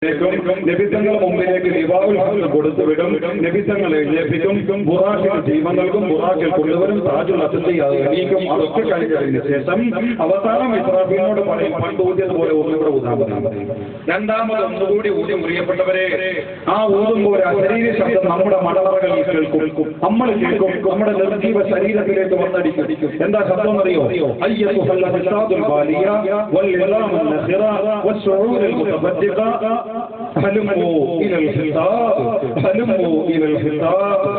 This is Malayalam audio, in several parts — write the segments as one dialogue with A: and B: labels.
A: നബിത്തങ്ങൾ മുമ്പിലേക്ക് ലിവാഉൽ ഹംദ് കൊടുത്തുവിടും. നബിത്തങ്ങൾ എഴുന്നേൽപ്പിക്കും, ബുറാഖിന് ജീവൻ നൽകും, ബുറാഖിൽ കൊണ്ടുവരും, താജുൽ അസദി എണീക്കും. അതൊക്കെ കഴിഞ്ഞതിന് ശേഷം അവസാനം ഇസ്രാഫീലിനോട് പറയും, പണ്ടൂതിയതുപോലെ ഒന്നുകൂടെ ഊതാൻ പറയും. രണ്ടാമത് ഒന്നുകൂടി ഊതി. പ്രിയപ്പെട്ടവരെ, ആ ഊതുമ്പോൾ ആ ശരീര ശബ്ദം നമ്മുടെ മണവറകളിൽ കേൾക്കും, നമ്മൾ കേൾക്കും, നമ്മുടെ നിർജീവ ശരീരത്തിലേക്ക് വന്നടിക്കും. എന്താ ശബ്ദം അറിയോ? അയ്യത്തുഹൽ അഹ്സാദുൽ ബാലിയ വൽ ഇലാമുൻ നഖിറ വസ്സുഊറുൽ മുതഫദ്ദിഖ ഹലുമു ഇലൽ ഹിസാബ് ഹലുമു ഇലൽ ഹിസാബ്.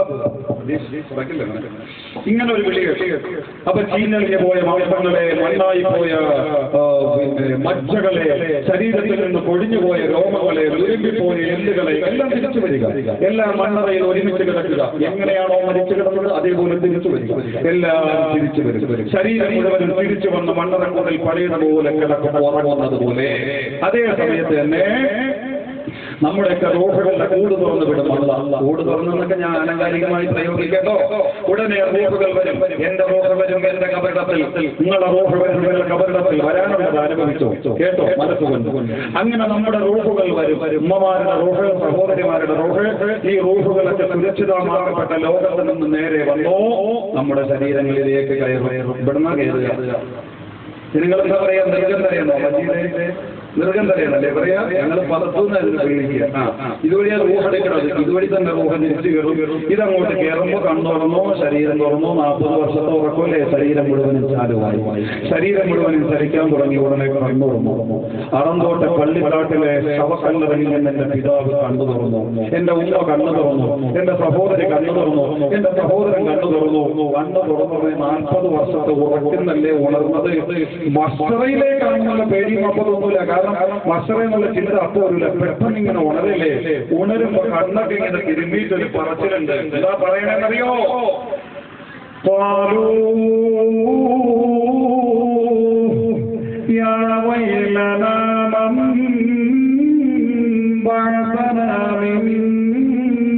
A: ഇങ്ങനെ ഒരു വിളി കേട്ടു. അപ്പൊ ചീഞ്ഞളിഞ്ഞു പോയ മാംസങ്ങളെ, മണ്ണായി പോയ മജ്ജകളെ, ശരീരത്തിൽ നിന്ന് പൊടിഞ്ഞുപോയ രോമങ്ങളെ, ഉരുമ്പിപ്പോയ എല്ലുകളെ എല്ലാം തിരിച്ചു വരിക. എല്ലാം മണ്ണറയിൽ ഒരുമിച്ച് കിടക്കുക. എങ്ങനെയാണോ മരിച്ചു കിടന്നത് അതേപോലെ തിരിച്ചു വരിക. എല്ലാം തിരിച്ചു വരും. ശരീരം മുഴുവനും തിരിച്ചു വന്ന് മണ്ണറക്കുള്ളിൽ പഴയതുപോലെ കിടക്കും, ഉറങ്ങുന്നത് പോലെ. അതേ സമയത്ത് തന്നെ നമ്മുടെയൊക്കെ റൂഹുകളുടെ കൂട് തുറന്നു വിടും. കൂട് തുറന്നൊക്കെ ഞാൻ അലങ്കാരികമായി പ്രയോഗിക്കേണ്ടോ? ഉടനെ റൂഹുകൾ വരും. എന്റെ റൂഹ് വരും എന്റെ കബറിടത്തിൽ, നിങ്ങളുടെ റൂഹ് വരും എന്റെ കബറിടത്തിൽ. വരാനുള്ളത് അനുഭവിച്ചോ? കേട്ടോ? മനസ്സുകൊണ്ട്. അങ്ങനെ നമ്മുടെ റൂഹുകൾ വരും. ഉമ്മമാരുടെ റൂഹ്, സഹോദരിമാരുടെ റൂഹ്. ഈ റൂഹുകളൊക്കെ സുരക്ഷിതമാക്കപ്പെട്ട ലോകത്തിൽ നിന്ന് നേരെ വന്നോ നമ്മുടെ ശരീരങ്ങളിലേക്ക് കയറും. ഇവിടുന്ന് കയറുക. നിങ്ങളെന്താ പറയാ? നിർഗന്ധരയെന്നോ? മജീദ് നിർഗന്ധരയെന്നല്ലേ പറയാ? ഞങ്ങൾ പലത്തുനിന്ന് വിളിക്കുക. ഇതുവഴിയാണ് റൂഹ് എടുക്കുന്നത്. ഇതുവഴി തന്നെ റൂഹ് തിരിച്ചു കയറും. ഇതങ്ങോട്ട് കയറുമ്പോൾ കണ്ണു തുറന്നോ, ശരീരം തുറന്നോ, 40 വർഷത്തെ ഉറക്കമല്ലേ, ശരീരം മുഴുവനും ചാലുവായി. ശരീരം മുഴുവനും ചലിക്കാൻ തുടങ്ങി. ഉടനെ കണ്ണു തുറന്നു. അറന്തോട്ടെ പള്ളിക്കാട്ടിലെ ശവക്കല്ലറയിൽ നിന്ന് എന്റെ പിതാവ് കണ്ണു തുറന്നു, എന്റെ ഉമ്മ കണ്ണു തുറന്നു, എന്റെ സഹോദരി കണ്ണു തുറന്നു, എന്റെ സഹോദരൻ കണ്ണു തുറന്നു. കണ്ണു തുറന്നത് 40 വർഷത്തെ ഉറക്കുന്നല്ലേ ഉണർന്നത്. മസ്റയിലേക്കാണെന്നുള്ള പേടിയും അപ്പതൊന്നുമില്ല. കാരണം മസ്റ എന്നുള്ള ചിന്ത അപ്പോൾ ഒരു പെട്ടെന്ന് ഇങ്ങനെ ഉണരല്ലേ. ഉണരുമ്പോ കണ്ണൊക്കെ ഇങ്ങനെ തിരുമ്മിയിട്ടൊരു പറച്ചിലുണ്ട്. എന്താ പറയണെന്നറിയോ? യാ വൈലനാ മൻ ബഅസനാ മിൻ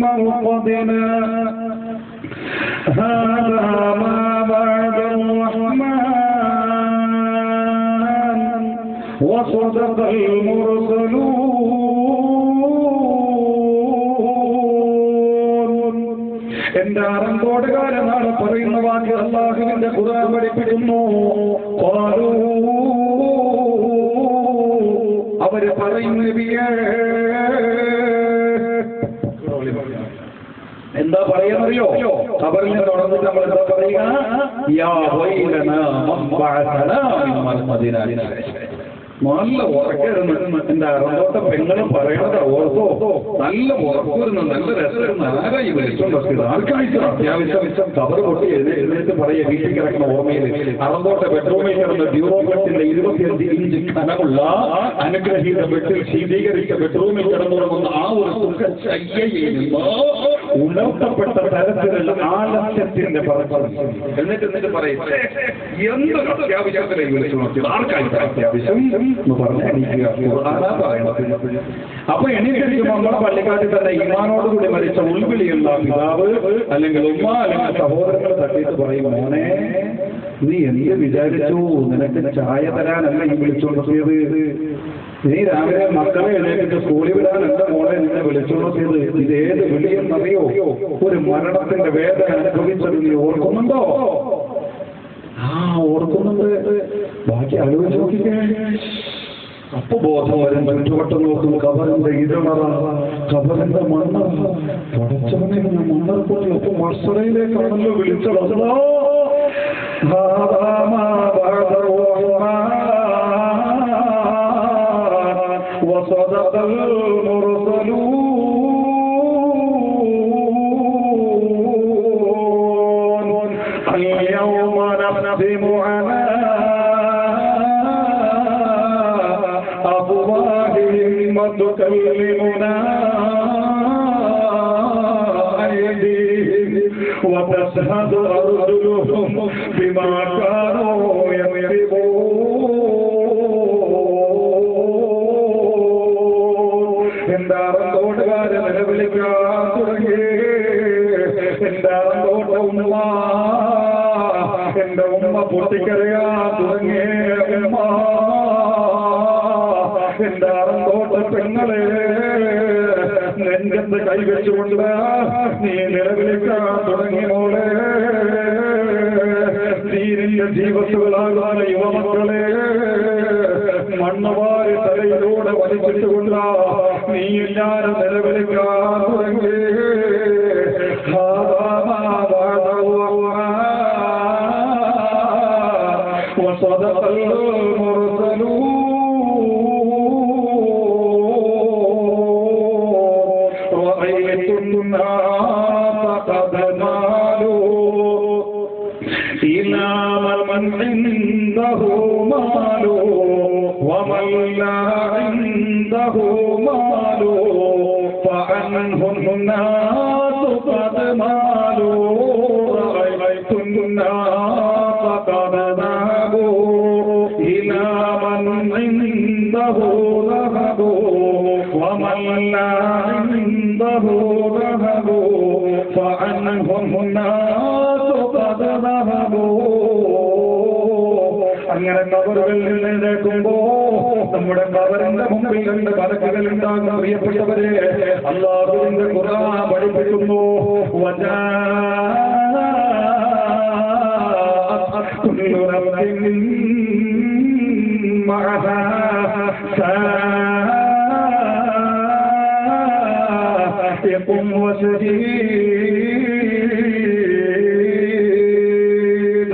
A: മർഖദിനാ ഹാദാ മാ ബഅദ റഹ്മാൻ وصدق المرسلون. എന്റെ അറന്തോടുകാരനാണ് പറയുന്ന വാക്ക് അല്ലാഹുവിന്റെ ഖുർആൻ പഠിപ്പിക്കുന്നു. അവര് പറയുന്ന നബിയേ, എന്താ പറയാന്നറിയോ? ഖബറിൽ നിന്ന് തുടർന്നിട്ട് നമ്മൾ എന്താ പറയുക? യാ വൈലനാ മൻ ബഅസനാ മിൻ മർഖദിനാ. നല്ല ഉറക്കായിരുന്നു. എന്റെ അറന്തോട്ട പെങ്ങളും പറയണത് ഓർത്തോ? നല്ല ഉറക്കുവരുന്നു, നല്ല രസമായിരുന്നു. ആരായി വിളിച്ചോണ്ടത്? ആർക്കായിട്ട് അത്യാവശ്യം കബർ പൊട്ടി എഴുന്നേറ്റ് പറയുക. വീട്ടിൽ കിടക്കുന്ന ഓർമ്മയിൽ അറന്തോട്ട ബെഡ്റൂമിൽ കിടന്ന ഡ്യൂറോബെറ്റിന്റെ 25 ഇഞ്ച് കനമുള്ള അനുഗ്രഹീത ബെഡിൽ ശീതീകരിച്ച ബെഡ്റൂമിൽ കിടന്നുറങ്ങുന്ന ആ ഒരു സുഖശയ്യയിൽ ഉണർത്തപ്പെട്ട തരത്തിലുള്ള ആലസ്യത്തിന്റെ പറച്ചിൽ. എന്നിട്ട് പറയും, എന്തൊക്കെ അത്യാവശ്യത്തിലേക്ക് വിളിച്ചു നോക്കിയത്? ആർക്കായിട്ട് അത്യാവശ്യം എന്ന് പറഞ്ഞ് എണീക്കുക. അപ്പൊ എണീറ്റിരിക്കുമ്പോൾ നമ്മുടെ പള്ളിക്കാട്ടിൽ തന്നെ ഈമാനോടുകൂടി മരിച്ച ഉൾവിളിയുള്ള പിതാവ് അല്ലെങ്കിൽ ഉമ്മ അല്ലെങ്കിൽ സഹോദരങ്ങൾ തട്ടിയിട്ട് പറയും, മോനെ നീ എന്ത് വിചാരിച്ചു? നിനക്ക് ചായ തരാനല്ല ഈ വിളിച്ചുകൊണ്ടിയത്. നീ രാവിലെ മക്കളെ എഴുന്നേറ്റ് സ്കൂളിൽ വിടാനല്ല മോളെ നിന്നെ വിളിച്ചുകൊണ്ടിയത്. ഇതേത് വിളിയെന്നറിയോ? ഒരു മരണത്തിന്റെ വേദന അനുഭവിച്ചത് നീ ഓർക്കുന്നുണ്ടോ? ഓർക്കുന്നുണ്ട്. ബാക്കി ആലോചിച്ച് നോക്കിക്കേ. അപ്പൊ ബോധം വരും. ചുറ്റുവട്ടം നോക്കും. ഖബറിന്റെ ഇരമറ, ഖബറിന്റെ മണ്ണറ. പടച്ചവനെ മണ്ണറപ്പൊട്ടി ഒപ്പം മർസറയിലേക്കാണല്ലോ വിളിച്ചത്. تكلمنا أيديهم وتشهد أرجلهم بما كانوا يكسبون. എന്റെ അറന്തോട്ടുകാരെ നിലവിളിക്കാൻ തുടങ്ങി. എന്റെ അറന്തോട്ട ഉമ്മ, എന്റെ ഉമ്മ പൊട്ടിക്കരയാൻ തുടങ്ങി. ഉമ്മ എന്റെ അറന്തോട്ട പെങ്ങളെ നെഞ്ചത്ത് കൈവച്ചുകൊണ്ട് നീ നിലവിളിക്കാൻ തുടങ്ങി മോളെ. ദീനിന്റെ ജീവസുകളാകാൻ യുവമക്കളെ മണ്ണുവാരി തലയിലൂടെ വലിച്ചിട്ടുകൊണ്ട നീ ഞാൻ നിലവിളിക്കാൻ തുടങ്ങി. وصدق المرسلون رأيت الناس قد مالوا إلى من عنده مال ومن لا عنده مال فعنه الناس قد مالوا رأيت الناس قد ذهبوا إلى من عنده ذهب ومن لا عنده ذهب فعنهم الناس قد ذهبوا. അങ്ങനെ കബറുകളിൽ നിന്നേക്കുമ്പോ നമ്മുടെ കബറിന്റെ മുമ്പിൽ രണ്ട് മലക്കുകൾ ഉണ്ടാകുന്ന പ്രിയപ്പെട്ടവരെ അല്ലാഹുവിന്റെ ഖുർആൻ പഠിപ്പിക്കുന്നു. كل نفس معها سائق وشهيد.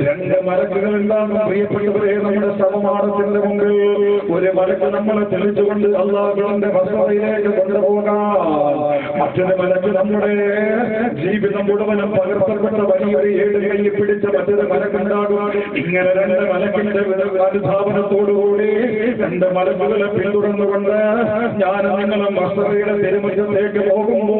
A: രണ്ട് മലക്കുകൾ ഉണ്ടാകുന്ന പ്രിയപ്പെട്ടവരെ നമ്മുടെ ശവമാടത്തിന്റെ മുമ്പിൽ ഒരു മലക്ക് നമ്മളെ തെളിച്ചുകൊണ്ട് അല്ലാഹുവിന്റെ വസതിയിലേക്ക് കൊണ്ടുപോകാം. മറ്റൊരു മലക്ക് നമ്മുടെ ജീവിതം മുഴുവനും പകർത്തപ്പെട്ട വലിയൊരു ഏഴ് കൈ പിടിച്ച മറ്റൊരു മലക്കുണ്ടാകും. ഇങ്ങനെ രണ്ട് മലക്കിന്റെ അനുധാപനത്തോടുകൂടി രണ്ട് മലക്കുകളെ പിന്തുടർന്നുകൊണ്ട് ഞാൻ നിങ്ങളും മസ്തറയുടെ തിരുമുറ്റത്തേക്ക് പോകുമ്പോ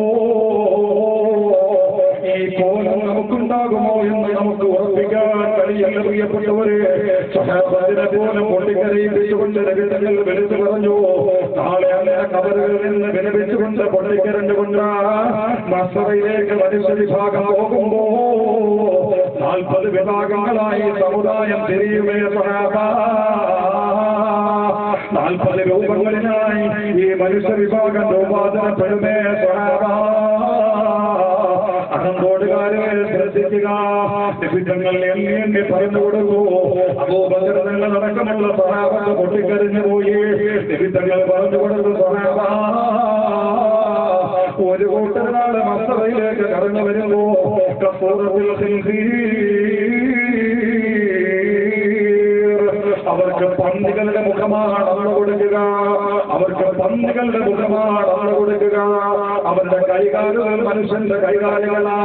A: ഈ കോലം നമുക്കുണ്ടാകുമോ എന്ന് നമുക്ക് ഉറപ്പിക്കാൻ കഴിയില്ല. പ്രിയപ്പെട്ടവരെ സഹാബത്തിനെ പോലെ പൊട്ടിക്കരയിപ്പിച്ചുകൊണ്ട് രവിതങ്ങൾ വിളിച്ചു പറഞ്ഞു. നാളെ അങ്ങനെ കബറുകളിൽ നിന്ന് വിലപിച്ചുകൊണ്ട് പൊട്ടിക്കരഞ്ഞുകൊണ്ട് മസ്തറയിലേക്ക് മനുഷ്യ വിഭാഗം പോകുമ്പോ 40 വിഭാഗങ്ങളായി സമുദായം തിരിയുമേ സഹാബ. 40 രൂപങ്ങളിലായി ഈ മനുഷ്യ വിഭാഗം രൂപാന്തരപ്പെടുമേ സഹാബ. അഹന്തോടുകാരെ ശ്രദ്ധിക്കുക. നിബിധങ്ങൾ എണ്ണി പറഞ്ഞു കൊടുക്കൂ. അബൂബക്കർ അടക്കമുള്ള സഹാബത്ത് പൊട്ടിക്കരഞ്ഞു പോയി. നിബിധങ്ങൾ പറഞ്ഞു കൊടുത്തു സഹാബ. ഒരു കൂട്ടനാള് മസ്തറയിലേക്ക് കടന്നു വരുമ്പോ അവർക്ക് പന്നികളുടെ മുഖമാണ് നമ്മൾ കൊടുക്കുക. അവർക്ക് പന്നികളുടെ മുഖമാണ് നമ്മൾ കൊടുക്കുക. അവരുടെ കൈകാലുകൾ മനുഷ്യന്റെ കൈകാലുകളാ.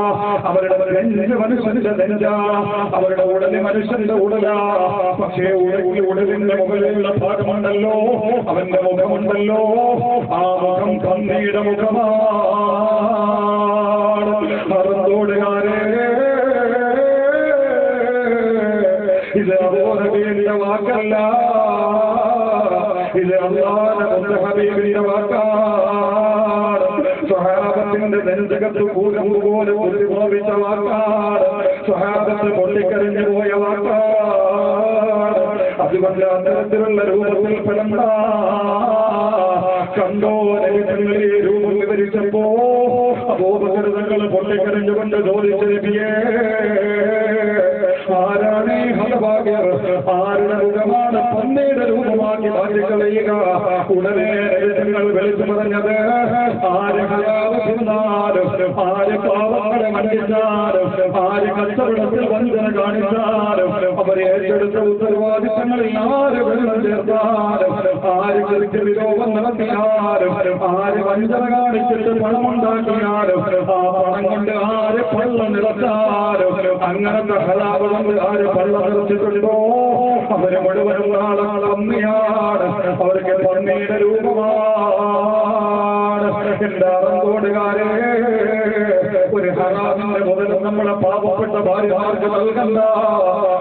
A: അവരുടെ നെഞ്ച് മനുഷ്യന്റെ നെഞ്ചാ. അവരുടെ ഉടല് മനുഷ്യന്റെ ഉടലാ. പക്ഷേ ഉടലിന്റെ മുകളിലുള്ള ഭാഗമുണ്ടല്ലോ, അവന്റെ മുഖമുണ്ടല്ലോ, ആ മുഖം പന്നിയുടെ മുഖമാണ്. അറുന്തോടുകാരെ ഇത് അബൂഹബീബിന്റെ വാക്കല്ല, ഇത് അല്ലാഹുവിന്റെ ഹബീബിന്റെ വാക്കാണ്. സ്വഹാബത്തിന്റെ നെഞ്ചകത്ത് കൂലമ്പ് പോലെ ഉദ്ഭവിച്ച വാക്കാണ്. സ്വഹാബത്ത് പൊട്ടിക്കരഞ്ഞു പോയ വാക്കാണ്. അതുകൊണ്ട് അത്തരത്തിലുള്ള രൂപത്തിൽ പെടണ്ട. കണ്ടോ നബിതങ്ങൾ ഈ രൂപം വിവരിച്ചപ്പോ അബൂബക്കർ തങ്ങൾ പൊട്ടിക്കരഞ്ഞുകൊണ്ട് ചോദിച്ചു, നബിയേ ആരാണ് ഈ ഹതഭാഗ്യർ? ആരുടെ മുഖമാണ് പന്നിയുടെ രൂപമാക്കി മാറ്റിക്കളയുക? ഉടനെ നബിതങ്ങൾ വിളിച്ചു പറഞ്ഞത്, ആര് ഹലാവ് തിന്നാലും, ആര് പാവങ്ങളെ മണ്ടിച്ചാലും, ആര് കച്ചവടത്തിൽ വഞ്ചന കാണിച്ചാലും, അവരെ ഏറ്റെടുത്ത ഉത്തരവാദിത്തങ്ങളിൽ ആര് വെള്ളം ചേർത്താലും, ആര് കൃത്യവിരോധം നടത്തിയാലും, ആര് വഞ്ചന കാണിച്ചിട്ട് പണമുണ്ടാക്കിയാലും, ആ പണം കൊണ്ട് ആര് പള്ളം നിറച്ചാലും, അങ്ങനത്തെ ഹലാവ് കൊണ്ട് ആര് പള്ളം നിറച്ചിട്ടുണ്ടോ അവര് മുഴുവനും നാളെ പന്നിയാണ്. അവർക്ക് പന്നിയുടെ രൂപമാണ്. എന്റെ അറന്തോടുകാരെ, ഒരു ഹറാമിന്റെ മുതൽ നമ്മളെ പാവപ്പെട്ട ഭാര്യമാർക്ക് നൽകണ്ട,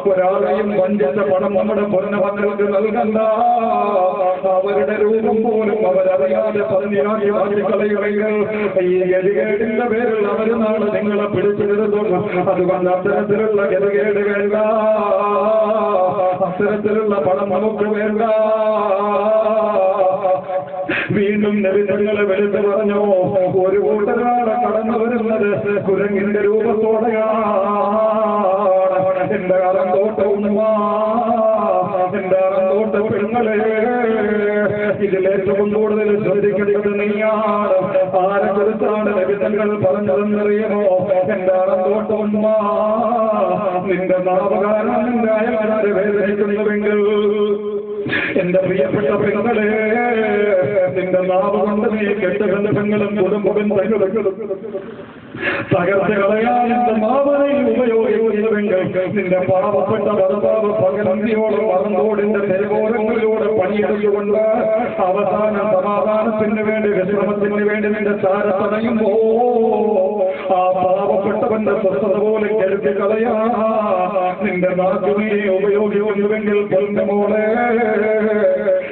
A: ഒരാളെയും വഞ്ചിച്ച പണം നമ്മുടെ പൊന്നമക്കൾക്ക് നൽകണ്ട. അവരുടെ രൂപം പോലും അവരറിയാതെ പന്നിയാക്കി മാറ്റിക്കളയുമെങ്കിൽ ഈ ഗതികേടിന്റെ പേരിൽ അവർ നാളെ നിങ്ങളെ പിടിച്ചു നിർത്തും. അതുകൊണ്ട് അത്തരത്തിലുള്ള ഗതികേട് വേണ്ട, അത്തരത്തിലുള്ള പണം നമുക്ക് വേണ്ട. വീണ്ടും നബി തങ്ങളെ വെളുത്ത് പറഞ്ഞു, ഒരു കൂട്ടരാളെ കടന്നു വരുന്നത് കുരങ്ങിന്റെ രൂപത്തോടെയാണ്. എന്റെ അറന്തോട്ട ഉമ്മ, എന്റെ അറന്തോട്ട പെണ്ണുങ്ങളെ, ഇതിലേറ്റവും കൂടുതൽ ശ്രദ്ധിക്കേണ്ടത് നീയാണ്. ആരെ കുറിച്ചാണ് നബി തങ്ങൾ പറഞ്ഞതെന്നറിയുമോ? എന്റെ അറന്തോട്ട ഉമ്മ, നിന്റെ നാമകാരണം നിന്റെ അയൽക്കാരെ വേദനിക്കുന്നുവെങ്കിൽ, എന്റെ പ്രിയപ്പെട്ട പെങ്ങളെ, നിന്റെ നാവ് കൊണ്ട് നീ കെട്ടുബന്ധങ്ങളും കുടുംബബന്ധങ്ങളും തകർത്ത് കളയാൻ എന്റെ മാവനെ ഉപയോഗിക്കുന്നുവെങ്കിൽ, നിന്റെ പാവപ്പെട്ട ഭർത്താവ് പകലന്തിയോളം മറന്നോടിന്റെ തെരുവോരങ്ങളിലൂടെ പണിയെടുത്തുകൊണ്ട് അവസാനം സമാധാനത്തിന് വേണ്ടി വിശ്രമത്തിന് വേണ്ടി നിന്റെ ചാരത്തണയുമ്പോ ആ പാവപ്പെട്ടവന്റെ സ്വസ്ഥത പോലെ കരുതി കളയാ നിന്റെ നാട്ടിനെ ഉപയോഗിക്കുന്നുവെങ്കിൽ, പൊന്നുമോളെ,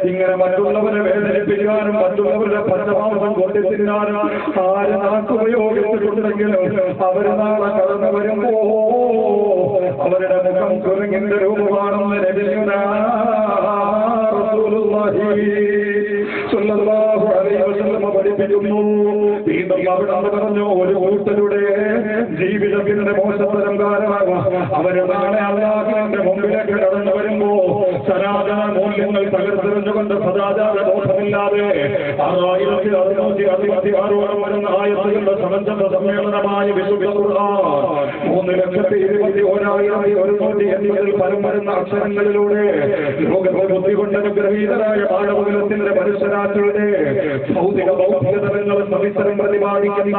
A: ഇങ്ങനെ മറ്റുള്ളവരെ വേദനിപ്പിക്കാനും മറ്റുള്ളവരുടെ പരമാവധം കൊണ്ടെത്തിനാനും ആര് നാട്ടുപയോഗിച്ചിട്ടുണ്ടെങ്കിലും അവര് നാളെ കടന്നു വരുമ്പോ അവരുടെ മുഖം കുരങ്ങിന്റെ രൂപമാണെന്ന് നബിയുനാ റസൂലുള്ളാഹി സ്വല്ലല്ലാഹു അലൈഹി വസല്ലം പഠിപ്പിക്കുന്നു. വീണ്ടും അവിടെ പറഞ്ഞു, ഒരു കൂട്ടരുടെ ജീവിതത്തിന്റെ മോശത്തരം കാരണമാകും അവര് നാളെ അല്ലാഹുവിന്റെ മുമ്പിലേക്ക് കടന്നു വരുമ്പോ സനാതന മൂല്യങ്ങൾ തകർത്തെറിഞ്ഞുകൊണ്ട് സദാചാര ബോധമില്ലാതെ 6666 വരുന്ന ആയത്തുകളുടെ സമഞ്ജസ സമ്മേളനമായ വിശുദ്ധ ഖുർആൻ 3,21,100 എന്നിവരിൽ പരം വരുന്ന അക്ഷരങ്ങളിലൂടെ ലോകത്തെ ബുദ്ധി കൊണ്ട് അനുഗ്രഹീതരായ മാനവകുലത്തിന്റെ മനുഷ്യരാശിയുടെ ഭൗതിക ബൗദ്ധികതരങ്ങൾ സവിസ്തരം പ്രതിപാദിക്കുന്ന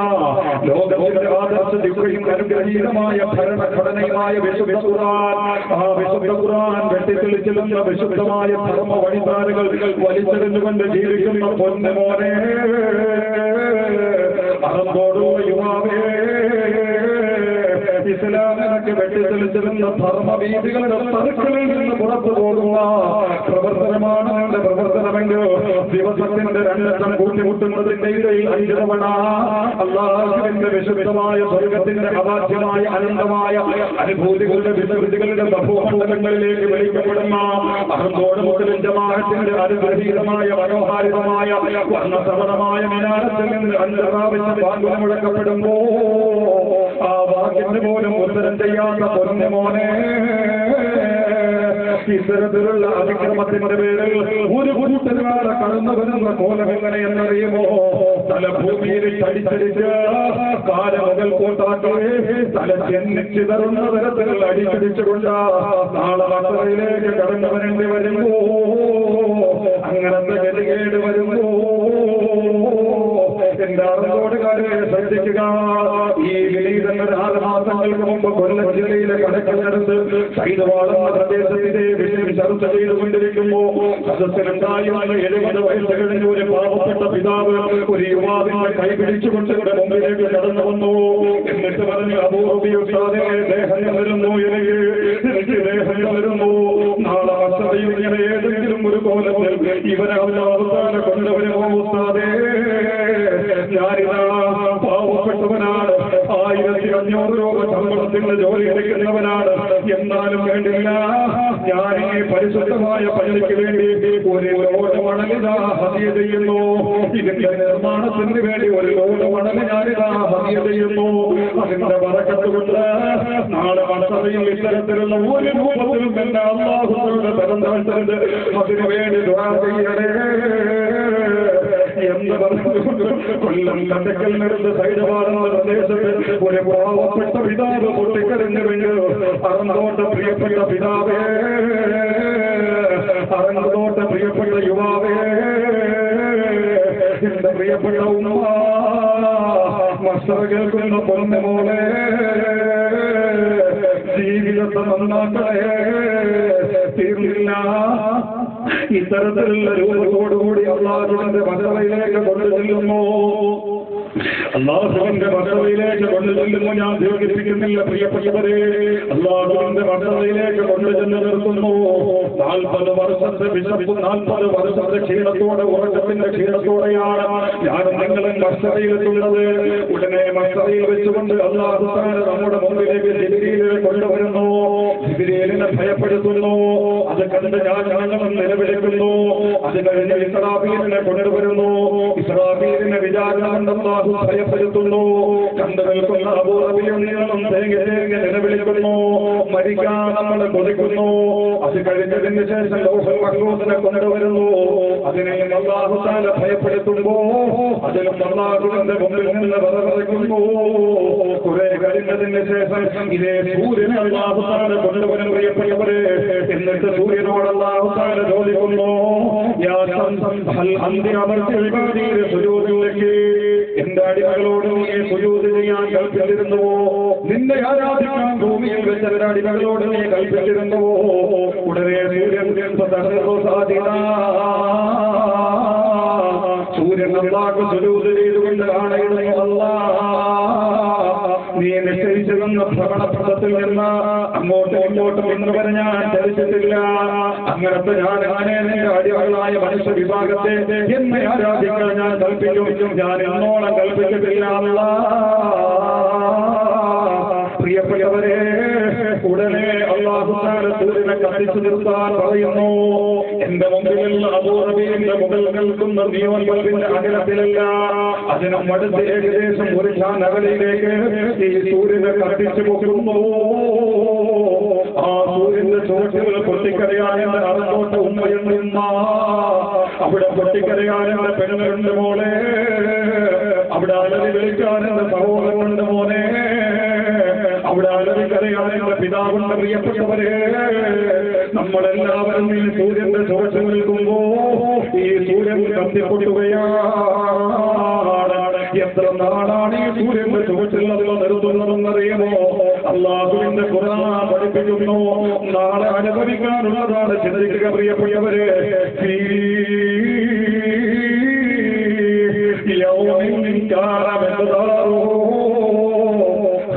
A: ലോകത്തിന്റെ ആദർശ ദിവ്യയും അനുഗ്രഹീതമായ ഭരണഘടനയുമായ വിശുദ്ധ ഖുർആൻ, ആ വിശുദ്ധ ഖുർആൻ വെട്ടിത്തെളിച്ചിരുന്ന വിശുദ്ധമായ ധർമ്മ വഴിതാരകൾ വലിച്ചെറിഞ്ഞുകൊണ്ട് ജീവിക്കുന്ന പൊന്നുമോനെ, അറമ്പോടുള്ള യുവാവേ, ഇസ്ലാമിനൊക്കെ വെട്ടിത്തെളിച്ചിരുന്ന ധർമ്മവീതികളുടെ സർക്കിളിൽ നിന്ന് പുറത്തു പോകുന്ന പ്രവർത്തനമാണ് എന്റെ പ്രവർത്തനമെങ്കിൽ ദിവസത്തിന്റെ 2 എണ്ണം കൂട്ടിമുട്ടുന്നതിന്റെ ഇടയിൽ 5 തവണ അല്ലാഹുവിന്റെ വിശുദ്ധമായ സ്വർഗത്തിന്റെ അവാച്യമായ അനന്തമായ അനുഭൂതികളുടെ വിശുദ്ധികളുടെ ബഹുമണ്ഡലങ്ങളിലേക്ക് വിളിക്കപ്പെടുന്ന അഹമ്മദ് മുസ്ലിം ജമാഅത്തിന്റെ അനുഗ്രഹീതമായ മനോഹാരിതമായ വർണ്ണസമണമായ മിനാരത്തിൽ നിന്ന് 5 പ്രാവശ്യം വാങ്ങും മുഴക്കപ്പെടുമ്പോ ആ വാക്കിന് പോലും ഉത്തരം ചെയ്യാത്ത പൊന്നുമോനെ, ഇത്തരത്തിലുള്ള അതിക്രമത്തിന്റെ പേരിൽ ഒരു കൂട്ടരാളെ കടന്നു വരുന്ന കോലം എങ്ങനെയെന്നറിയുമോ? തല ഭൂമിയിൽ തടിച്ചടിച്ച് കാല മുതൽ കൂട്ടാക്കി തല ചെന്നിച്ചിതറുന്ന തരത്തിൽ അടിച്ചടിച്ചുകൊണ്ട് നാളെ മക്കളയിലേക്ക് കടന്നു വരേണ്ടി വരുമ്പോ, അങ്ങനത്തെ ഗതികേട് വരുമ്പോ എന്റെ അറന്തോടുകാരെ ശ്രദ്ധിക്കുക. ഈ വിലീതങ്ങളുടെ 6 മാസങ്ങൾക്ക് മുമ്പ് കൊല്ലം ജില്ലയിലെ കടക്കടുത്ത് സൈതവാളെന്ന പ്രദേശത്തിന്റെ വിഷയം ചർച്ച ചെയ്തുകൊണ്ടിരിക്കുമ്പോ സദസ്സിലുണ്ടായ 70 വയസ്സ് കഴിഞ്ഞ ഒരു പാവപ്പെട്ട പിതാവ് ഒരു യുവാവിനെ കൈപിടിച്ചുകൊണ്ട് മുമ്പിലേക്ക് കടന്നു വന്നു. എന്നിട്ട് പറഞ്ഞു, അബൂറബിയുസ്താദേ, ദേഹം വരുന്നു, എനിക്ക് ദേഹം വരുന്നു. നാളെ മസതയിൽ ഇങ്ങനെ ഏതെങ്കിലും ഒരു കോലത്തിൽ ഇവനെ അവസാനം കൊണ്ടുവരുമോ ഉസ്താദേ? ഞാനിതാ പാവപ്പെട്ടവനാണ്, 1500 രൂപ ശമ്പളത്തിന്റെ ജോലി എടുക്കുന്നവനാണ്. എന്നാലും വേണ്ടില്ല, ഞാൻ ഈ പരിശുദ്ധമായ പള്ളിക്ക് വേണ്ടി ഒരു ലോഡ് മണലിതാ ഹദിയ ചെയ്യുന്നു. ഇതിന്റെ നിർമ്മാണത്തിന് വേണ്ടി ഒരു ലോഡ് മണൽ ഞാനിതാ ഹദിയ ചെയ്യുന്നു. അതിന്റെ ബറക്കത്ത് കൊണ്ട് നാളെ മസതയിൽ ഇത്തരത്തിലുള്ള ഒരു രൂപത്തിലും എന്നെ അല്ലാഹുവിന്റെ തരം താഴ്ത്തരുത്, അതിനു വേണ്ടി ദുആ ചെയ്യണേ എന്ന് പറഞ്ഞുകൊണ്ട് കൊല്ലം കണ്ടക്കലിനടുത്ത് സൈഡവാണെന്ന പ്രദേശത്ത് ഒരു പാവപ്പെട്ട പിതാവ് പൊട്ടിക്കരഞ്ഞു വീണു. അറന്തോട്ട പ്രിയപ്പെട്ട പിതാവേ, അറന്തോട്ട പ്രിയപ്പെട്ട യുവാവേ, എന്റെ പ്രിയപ്പെട്ട ഉമ്മ, മസ്തറ കേൾക്കുന്ന പൊന്നുമോളെ, ജീവിതത്തെ നന്നാക്കണേ. തീർന്നില്ല, ഇത്തരത്തിലുള്ള രൂപത്തോടുകൂടി അല്ലാഹുവിന്റെ മസറയിലേക്ക് കൊണ്ടുചെല്ലുന്നു. അല്ലാഹുവിന്റെ മർത്തബയിലേക്ക് കൊണ്ടുചെല്ലുന്നു. ഞാൻ ദീർഘിപ്പിക്കുന്നില്ല പ്രിയപ്പെട്ടവരെ. അല്ലാഹുവിന്റെ മർത്തബയിലേക്ക് കൊണ്ടുചെന്ന് നിർത്തുന്നു. 40 വർഷത്തെ വിശപ്പും 40 വർഷത്തെ ക്ഷീണത്തോടെ, ഉറക്കത്തിന്റെ ക്ഷീണത്തോടെയാണ് ഞാനും നിങ്ങളും മർത്തബയിലെത്തുന്നത്. ഉടനെ മർത്തബയിൽ വെച്ചുകൊണ്ട് അല്ലാഹു തആല നമ്മുടെ മുമ്പിലേക്ക് ജിബ്രീലിനെ കൊണ്ടുവരുന്നു. ജിബ്രീലിനെ ഭയപ്പെടുത്തുന്നു. അത് കണ്ട് ഞങ്ങളും നിലവിളിക്കുന്നു. അത് കഴിഞ്ഞ് ഇസ്രാഫീലിനെ കൊണ്ടുവരുന്നു. ഇസ്രാഫീലിനെ വിചാരണ കൊണ്ട് അല്ലാഹു ഭയപ്പെടുത്തുന്നു. കണ്ടു നിൽക്കുന്ന അബൂറബിയും നീളം തേങ്ങ നിലവിളിക്കുന്നു. മരിക്കാൻ നമ്മൾ കൊതിക്കുന്നു. അത് കഴിഞ്ഞതിന് ശേഷം ലൗഹുൽ മഹ്ഫൂസിനെ കൊണ്ടുവരുന്നു. അതിനെയും അല്ലാഹു തആല ഭയപ്പെടുത്തുമ്പോ അതിലും അല്ലാഹുവിന്റെ മുമ്പിൽ നിന്ന് വരവറിക്കുന്നു. കുറെ കഴിഞ്ഞതിന് ശേഷം ഇതേ സൂര്യനെ അല്ലാഹു തആല കൊണ്ടുവരും പ്രിയപ്പെട്ടവരെ. എന്നിട്ട് സൂര്യനോട് അല്ലാഹു തആല ചോദിക്കുന്നു, യാ ഹൽ അന്തി അമർത്തി ഇബാദിയെ സുജൂദിലേക്ക്, എന്റെ അടിമകളോട് നീ സുജൂദ് ചെയ്യാൻ കൽപ്പിച്ചിരുന്നുവോ? നിന്നെ ആരാധിക്കാൻ ഭൂമിയിൽ വെച്ച അടിമകളോട് നീ കൽപ്പിച്ചിരുന്നുവോ? ഉടനെ സൂര്യൻ അല്ലാഹു സുജൂദ് ചെയ്തുകൊണ്ട് കാണുന്നു, നീ നിശ്ചയിച്ചിരുന്ന ഭ്രമണപഥത്തിൽ നിന്ന് അങ്ങോട്ടും ഇങ്ങോട്ടും ഇന്ന് വരെ ഞാൻ ചലിച്ചിട്ടില്ല. അങ്ങനത്തെ ഞാൻ നിന്റെ അടിമകളായ മനുഷ്യ വിഭാഗത്തെ എന്നെ ആരാധിക്കാൻ ഞാൻ കൽപ്പിക്കും. ഞാൻ എന്നോളം കൽപ്പിച്ചിട്ടില്ല. പ്രിയപ്പെട്ടവരെ, ഉടനെ അല്ലാഹു തആല സൂര്യനെ കത്തിച്ചു നിർത്താൻ പറയുന്നു. എന്റെ മുമ്പിലുള്ള അബൂറബിയുടെ മുകളിൽ നിൽക്കുന്ന നിയോൻ ബൾബിന്റെ അകലത്തിലല്ല, അതിനും അടുത്ത് ഏകദേശം 1 ചാൻ അകലയിലേക്ക് ഈ സൂര്യനെ കത്തിച്ചു പോകുന്നു. ആ സൂര്യന്റെ ചുവട്ടുകൾ പൊട്ടിക്കരയാനെന്ന് അറിഞ്ഞോട്ട് ഉമ്മയുണ്ട. അവിടെ പൊട്ടിക്കരയാനെന്ന് പെണ്ണുണ്ട് മോളെ. അവിടെ അലറി വിളിക്കാനെന്ന് സഹോദരനുണ്ട് മോനെ. അവിടെ അലറിക്കരയാനെന്ന് പിതാവുണ്ട്. പ്രിയപ്പെട്ടവരെ, നമ്മളെല്ലാവരും ഈ സൂര്യന്റെ ചുവട്ട് നിൽക്കുമ്പോ ഈ സൂര്യൻ കത്തിപ്പൊട്ടുകയാണ്. എത്ര നാളാണ് ഈ സൂര്യന്റെ ചുവട്ടിൽ നിർത്തുന്നതെന്നറിയുമോ? അല്ലാഹുവിന്റെ ഖുർആൻ പഠിപ്പിക്കുന്നു. നാളെ അനുഭവിക്കാനുള്ളതാണ്. ചിന്തിക്കുക പ്രിയപ്പെട്ടവരെ. യൗമിൻ കാന മിഖ്ദാറുഹു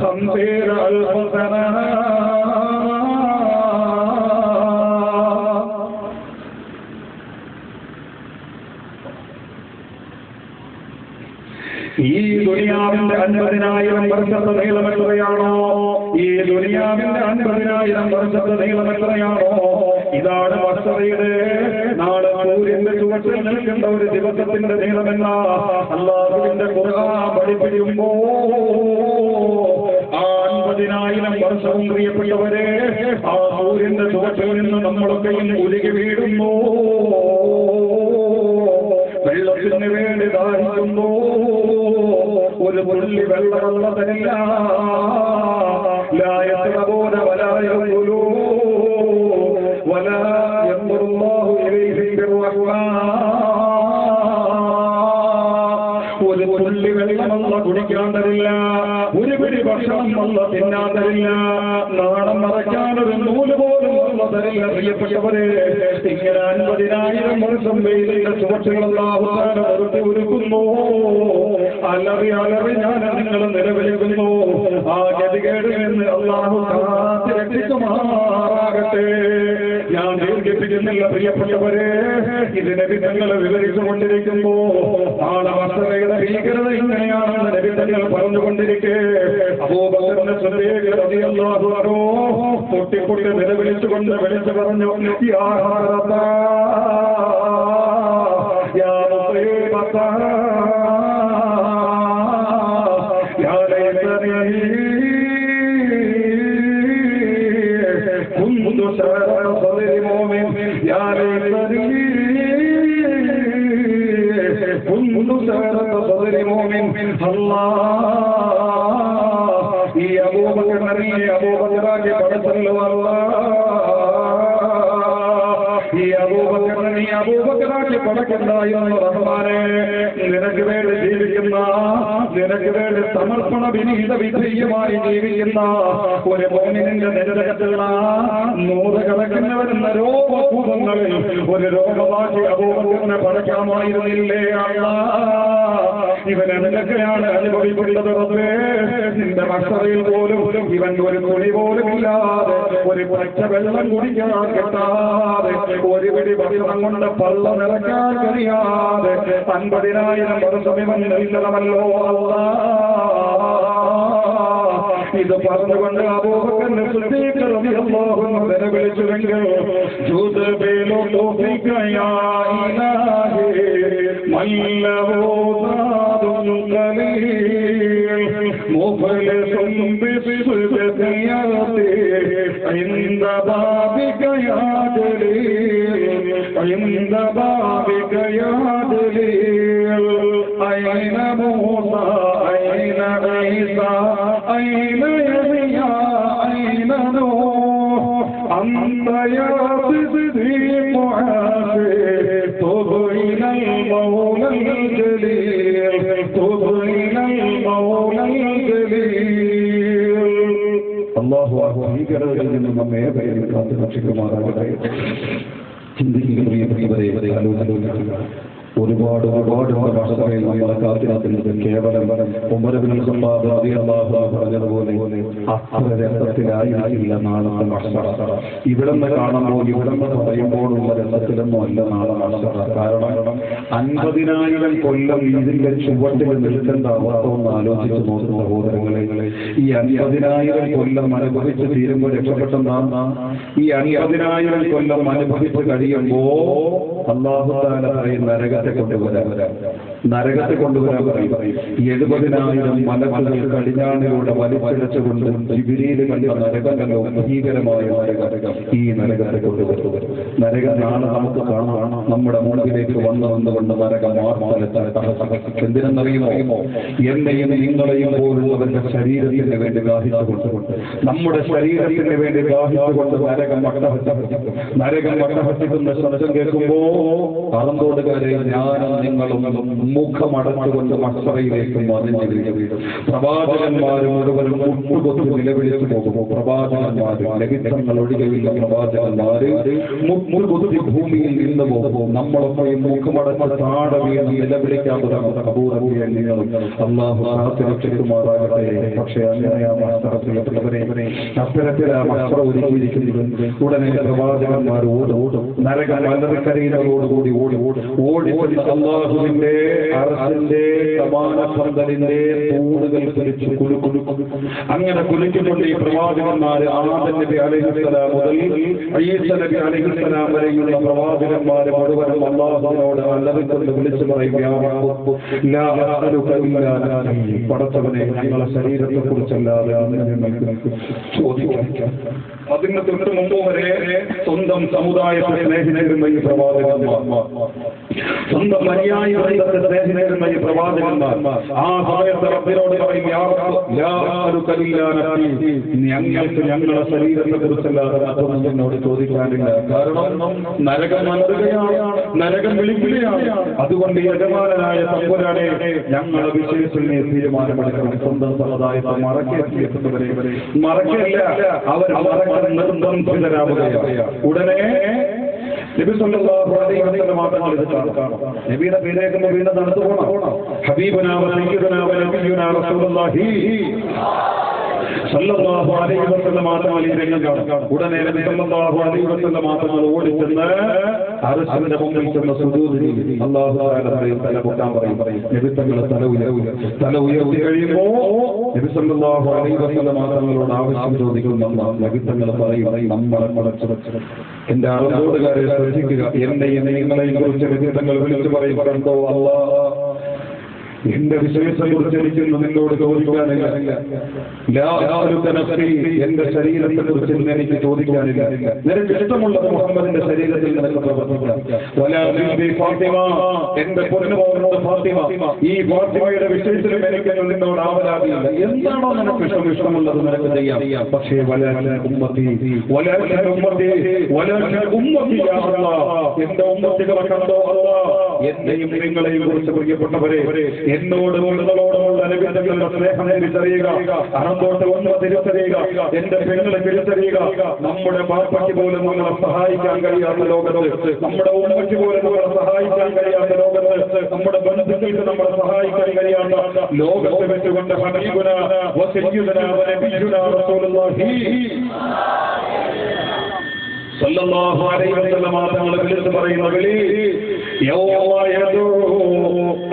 A: 50,000 സന. ഈ ദുനിയാവിന്റെ 50,000 വർഷത്തെ നീളം എത്രയാണോ? ഈ ദുനിയാവിന്റെ 50,000 വർഷത്തെ നീളം എത്രയാണോ? ഇതാണ് മഹ്ശറയുടെ നാളെ സൂര്യന്റെ ചുവട്ടിൽ നിൽക്കേണ്ട ഒരു ദിവസത്തിന്റെ നീളമെന്ന അല്ലാഹുവിന്റെ ഖുർആൻ പഠിപ്പിക്കുമ്പോ ആ 50,000 വർഷവും പ്രിയപ്പെട്ടവരെ, ആ സൂര്യന്റെ ചുവട്ടിൽ നിന്ന് നമ്മളൊക്കെയും ഉരുകി വീഴുന്നു. വെള്ളത്തിന് വേണ്ടി ദാഹിക്കുന്നു. ഒരു തുള്ളി വെള്ളമുള്ള തരില്ല. ലായത്തബൂന വലാ യഖുലൂ വലാ യൻദുറുല്ലാഹു ഇലൈഹി ബിർറഹ്മാ. ഒരു തുള്ളി വെള്ളമല്ല കുടിക്കാൻ തരില്ല. ഒരു പിടി ഭക്ഷണം അല്ല തിന്നാൻ തരില്ല. നാണം മറയ്ക്കാനൊരു നൂല് പോലും അല്ല തരില്ല. പ്രിയപ്പെട്ടവരെ, ഇങ്ങനെ 50,000 വർഷം വെയിലിന്റെ ചുവട്ടുകൾ അല്ലാഹു തആല നിർത്തി ഒരുക്കുന്നു. അലറി അലറി ഞാൻ നിങ്ങൾ നിലവിളിക്കുന്നു. ആ ഗതികേടിൽ നിന്ന് അല്ലാഹു കാത്ത് രക്ഷിക്കുമാറാകട്ടെ. ഞാൻ ദീർഘിപ്പിക്കുന്നില്ല പ്രിയപ്പെട്ടവരെ. ഇതിനെ നിങ്ങൾ വിവരിച്ചുകൊണ്ടിരിക്കുമ്പോ നാളെ മഹ്ശറയുടെ ഭീകരത ഇങ്ങനെയാണെന്ന് നബിതങ്ങൾ പറഞ്ഞുകൊണ്ടിരിക്കെ അബൂബക്കറിന്റെ സ്വന്തേക്ക് റളിയല്ലാഹു അൻഹു പൊട്ടി നിലവിളിച്ചുകൊണ്ട് വിളിച്ചു പറഞ്ഞു, യാ ഹറതാ യാ മുസീബതാ യാ ലൈതനി കുന്തു ശററ സദരി മുഅ്മിൻ യാ ലൈതനി കുന്തു ശററ സദരി മുഅ്മിൻ. അല്ലാഹ് ഈ അബൂബക്കറിനെ അബൂബക്കറാക്കി പടച്ചല്ലോ. ഈ അബൂബക്കറിനെ അബൂബക്കറാക്കി പടക്കണ്ടായിരുന്നു റഹ്മാനെ. നിനക്ക് വേണ്ടി ജീവിക്കുന്ന, നിനക്ക് വേണ്ടി സമർപ്പണ വിനീത വിധേയമായി ജീവിക്കുന്ന ഒരു മോമിനിന്റെ നെഞ്ചകത്തുള്ള 100 കണക്കിന് രോഗഭൂതങ്ങളിൽ ഒരു രോഗമാക്കി അബൂബക്കറിനെ പടക്കാമായിരുന്നില്ലേ? ഇവൻ എന്തൊക്കെയാണ് അനുഭവിക്കുന്നത് റബ്ബേ. നിന്റെ മഹ്ശറിൽ പോലും ഇവൻ ഒരു തുണി പോലും ഇല്ലാതെ, ഒരു പച്ച വെള്ളം കുടിക്കാൻ കിട്ടാതെ, ഒരു പിടി ഭക്ഷണം കൊണ്ട് പള്ള നിറയ്ക്കാൻ കഴിയാതെ 50,000 വർഷം ഇവൻ നിൽക്കണമല്ലോ അല്ലാഹ്. ഇത് പറഞ്ഞുകൊണ്ട് അബൂബക്കർ സിദ്ദീഖ് റളിയല്ലാഹു അൻഹു വിളിച്ചുവെങ്കിൽ ജുദ്ബിലു തൗഫീഖ യാ ഇലാഹി മല്ലഹു സാദുൻ ഖലീൽ മുഖ്ലിസുൻ ബിസ്സുദ്ഖിയാതി ഇൻദ ബാബിക യാ ജലീൽ ഇൻദ ബാബിക യാ ജലീൽ അയ്ന മൂസ അയ്ന ഈസാ أين يحيى أين نوح أنت يا صديق عافي تب إلى المولى الجليل تب إلى المولى الجليل. الله أكبر. ഭീകരതകളിൽ നിന്ന് നമ്മെ കാത്തു രക്ഷിക്കുമാറാകട്ടെ. ചിന്തിക്കുക പ്രിയപ്പെട്ടവരെ, ആലോചിക്കുക. ഒരുപാട് ഭാഷകളിൽ നമ്മളെ കാത്തിരിക്കുന്നത് കേവലം ഉമർ ഇബ്നുൽ ഖത്താബ് റളിയല്ലാഹു അൻഹു പറഞ്ഞതുപോലെ അത്ര രസത്തിലായില്ല നാളത്തെ മഹ്ശറ. ഇവിടെ നിന്ന് കാണുമ്പോൾ, ഇവിടെ നിന്ന് പറയുമ്പോഴുള്ള രസത്തിലൊന്നും അല്ല നാളെ മഹ്ശറ. കാരണം 50,000 കൊല്ലം ഇതിന്റെ ചുവട്ടിൽ നിൽക്കേണ്ട അവസ്ഥ ഒന്ന് ആലോചിച്ച് നോക്കുന്ന സഹോദരങ്ങളെ. ഈ 50,000 കൊല്ലം അനുഭവിച്ച് തീരുമ്പോൾ രക്ഷപ്പെട്ടെന്നാണ്. ഈ 50,000 കൊല്ലം അനുഭവിച്ച് കഴിയുമ്പോൾ അല്ലാഹു തആല പറയും നരകത്തെ കൊണ്ടുവരാൻ പറയും. 70,000 മലക്കുകൾ കടിഞ്ഞാണിലൂടെ വലിച്ചിഴച്ചുകൊണ്ട് ജിബ്രീൽ കണ്ട നരകമല്ലോ ഭീകരമായ നരകം. ഈ നരകത്തെ കൊണ്ടുവരും. നരകം നാളെ നമുക്ക് കാണാം. നമ്മുടെ മുകളിലേക്ക് വന്നുകൊണ്ട് നരകം എന്തിനെന്നറിയുമോ? എന്നെയും നിങ്ങളെയും പോലുള്ളവരുടെ ശരീരത്തിന് വേണ്ടി ദാഹിച്ചുകൊണ്ട്, നമ്മുടെ ശരീരത്തിന് വേണ്ടി ദാഹിച്ചുകൊണ്ട് നരകം വട്ടഹസിക്കുന്ന ശബ്ദം കേൾക്കുമ്പോ പറന്തോടുകാരെ ഞാനും നിങ്ങളും മുഖമടച്ചുകൊണ്ട് മഹ്ശറയിലേക്ക് മറിഞ്ഞു വീഴും. പ്രവാചകന്മാർ മുഴുവൻ മുട്ടുകൊത്തി നിലവിളിച്ചു പോകുമ്പോൾ പ്രവാചകന്മാർ ലഭിതങ്ങൾ ഒഴികെയുള്ള പ്രവാചകന്മാര് മുട്ടുകൊത്തി ഭൂമിയിൽ നിന്ന് പോകുമ്പോൾ നമ്മളൊക്കെ മുഖമടച്ച് താഴെ വീണ് നിലവിളിക്കാൻ തുടങ്ങും. അബൂറബിയും അല്ലാഹു കാത്തുരക്ഷിക്കുമാറാകട്ടെ. പക്ഷേ അങ്ങനെയാ മഹ്ശറത്തിലെ അത്തരത്തിലാ മഹ്ശറ ഒരുക്കിയിരിക്കുന്നത്. ഉടനെ പ്രവാചകന്മാർ ഓടും. നരകം വലതുകരയിലോടുകൂടി ഓടി അല്ലാഹുവിന്റെ അർശിന്റെ സമാന പന്തലിന്റെ തൂണുകൾ കുലിച്ചു കുലുക്കും. അങ്ങനെ കുലിച്ചുകൊണ്ട് ഈ പ്രവാചകന്മാർ ആദം നബി അലൈഹിസ്സലാം മുതൽ ഈസാ നബി അലൈഹിസ്സലാം വരെയുള്ള പ്രവാചകന്മാരെ മുഴുവനും അല്ലാഹുവിനോട് അല്ലാഹുവിനോട് വിളിച്ചു പറയും, യാ റബ്ബ് ലാ അസ്അലുക ഇല്ലാ നഫ്സി. പടച്ചവനെ, ഞങ്ങളുടെ ശരീരത്തെ കുറിച്ചല്ലാതെ ഞങ്ങൾക്ക് ചോദിക്കാം. അതിന് തൊട്ട് മുമ്പ് വരെ സ്വന്തം സമുദായത്തെ സ്നേഹിച്ചിരുന്ന ഈ പ്രവാചകന്മാർ, സ്വന്തം അനുയായികളെ സ്നേഹിച്ചിരുന്ന ഈ പ്രവാചകന്മാർ ആ സമയത്ത് റബ്ബിനോട് പറയും, യാ റബ്ബ് ലാ അസ്അലുക ഇല്ലാ നഫ്സി. ഞങ്ങൾക്ക് ഞങ്ങളുടെ ശരീരത്തെ കുറിച്ചല്ലാതെ മറ്റൊന്നും എന്നോട് ചോദിക്കാനില്ല. കാരണം നരകം നൽകുകയാണ്, നരകം വിളിക്കുകയാണ്. അതുകൊണ്ട് യജമാനായ തമ്പുരാനെ ഞങ്ങളുടെ വിഷയത്തിൽ തീരുമാനമെടുക്കണം. സ്വന്തം സമുദായത്തെ മറക്കേറ്റവരെ മറക്കല്ല, അവർ നിർബന്ധിതരാവുകയാണ്. ഉടനെ നബി സല്ലല്ലാഹു അലൈഹി വസല്ലം മാത്രം ഇത് കാണും. നബിയുടെ പേരേക്കുമ്പോൾ വീണ്ടും നടന്നു പോകണം. ഹബീബുനാ വ സയ്യിദുനാ വ നബിയുനാ റസൂലുള്ളാഹി സല്ലല്ലാഹു അലൈഹി വസല്ലം മാത്രം രംഗം കാണും. ഉടനെ നബി സല്ലല്ലാഹു അലൈഹി വസല്ലം മാത്രം ഓടിച്ചെന്ന് അർശിന്റെ മുമ്പിൽ ചെന്ന് സുജൂദ് ചെയ്തു. അല്ലാഹു തആല പറയും, തല പൊക്കാൻ പറയും. നബി തങ്ങൾ തല ഉയർത്തി കഴിയുമ്പോൾ നബി സല്ലല്ലാഹു അലൈഹി വസല്ലം മാത്രങ്ങളോട് ആവശ്യം ചോദിക്കുന്നു. നബി തങ്ങൾ പറയും, നമ്മളെ മടച്ചു എന്റെ ആളുകാരെ ശ്രദ്ധിക്കുക, എന്നെയും നിങ്ങളെയും കുറിച്ച് നബി തങ്ങൾ വിളിച്ചു പറയും, കണ്ടോ അല്ലാഹ് എന്റെ വിഷയത്തെ കുറിച്ച് എനിക്ക് നിന്നോട് ചോദിക്കാനില്ല. എന്റെ ശരീരത്തെ കുറിച്ച് എനിക്ക് ചോദിക്കാനില്ല. നിനക്ക് ഇഷ്ടമുള്ളത് മുഹമ്മദിന്റെ ശരീരത്തിൽ നിനക്ക് പ്രവർത്തിക്കാം. എന്റെ പൊന്നുമോളുടെ ഫാത്തിമ, ഈ ഫാത്തിമയുടെ വിഷയത്തിലും എനിക്ക് നിന്നോട് ആവലാതിയില്ല. എന്താണോ നിനക്ക് ഇഷ്ടമുള്ളത് നിനക്ക് ചെയ്യാം. പക്ഷേ എന്റെ ഉമ്മത്തികളെ കണ്ടോ അല്ലാഹ്, എന്നെയും നിങ്ങളെയും കുറിച്ച് പ്രിയപ്പെട്ടവരെ എന്നോട് നിങ്ങളോടുമുള്ള നബിയുടെ സ്നേഹം തിരിച്ചറിയുക, അറന്തോട്ട് ഒന്ന് തിരിച്ചറിയുക, എന്റെ പെങ്ങളെ തിരിച്ചറിയുക. നമ്മുടെ പാപ്പയ്ക്ക് പോലും നമ്മളെ സഹായിക്കാൻ കഴിയാത്ത ലോകത്ത്, നമ്മുടെ ഉമ്മയ്ക്ക് പോലും നമ്മളെ സഹായിക്കാൻ കഴിയാത്ത ലോകത്ത്, നമ്മുടെ ബന്ധുക്കൾക്ക് നമ്മളെ സഹായിക്കാൻ കഴിയാത്ത ലോകത്ത് വെച്ചുകൊണ്ട് ഹബീബുനാ വസയ്യിദുനാ വനബിയ്യുനാ റസൂലുള്ളാഹി സല്ലല്ലാഹു അലൈഹി വസല്ലം തങ്ങൾ വിളിച്ചു പറയുന്ന വിളി യൗമ യദൂ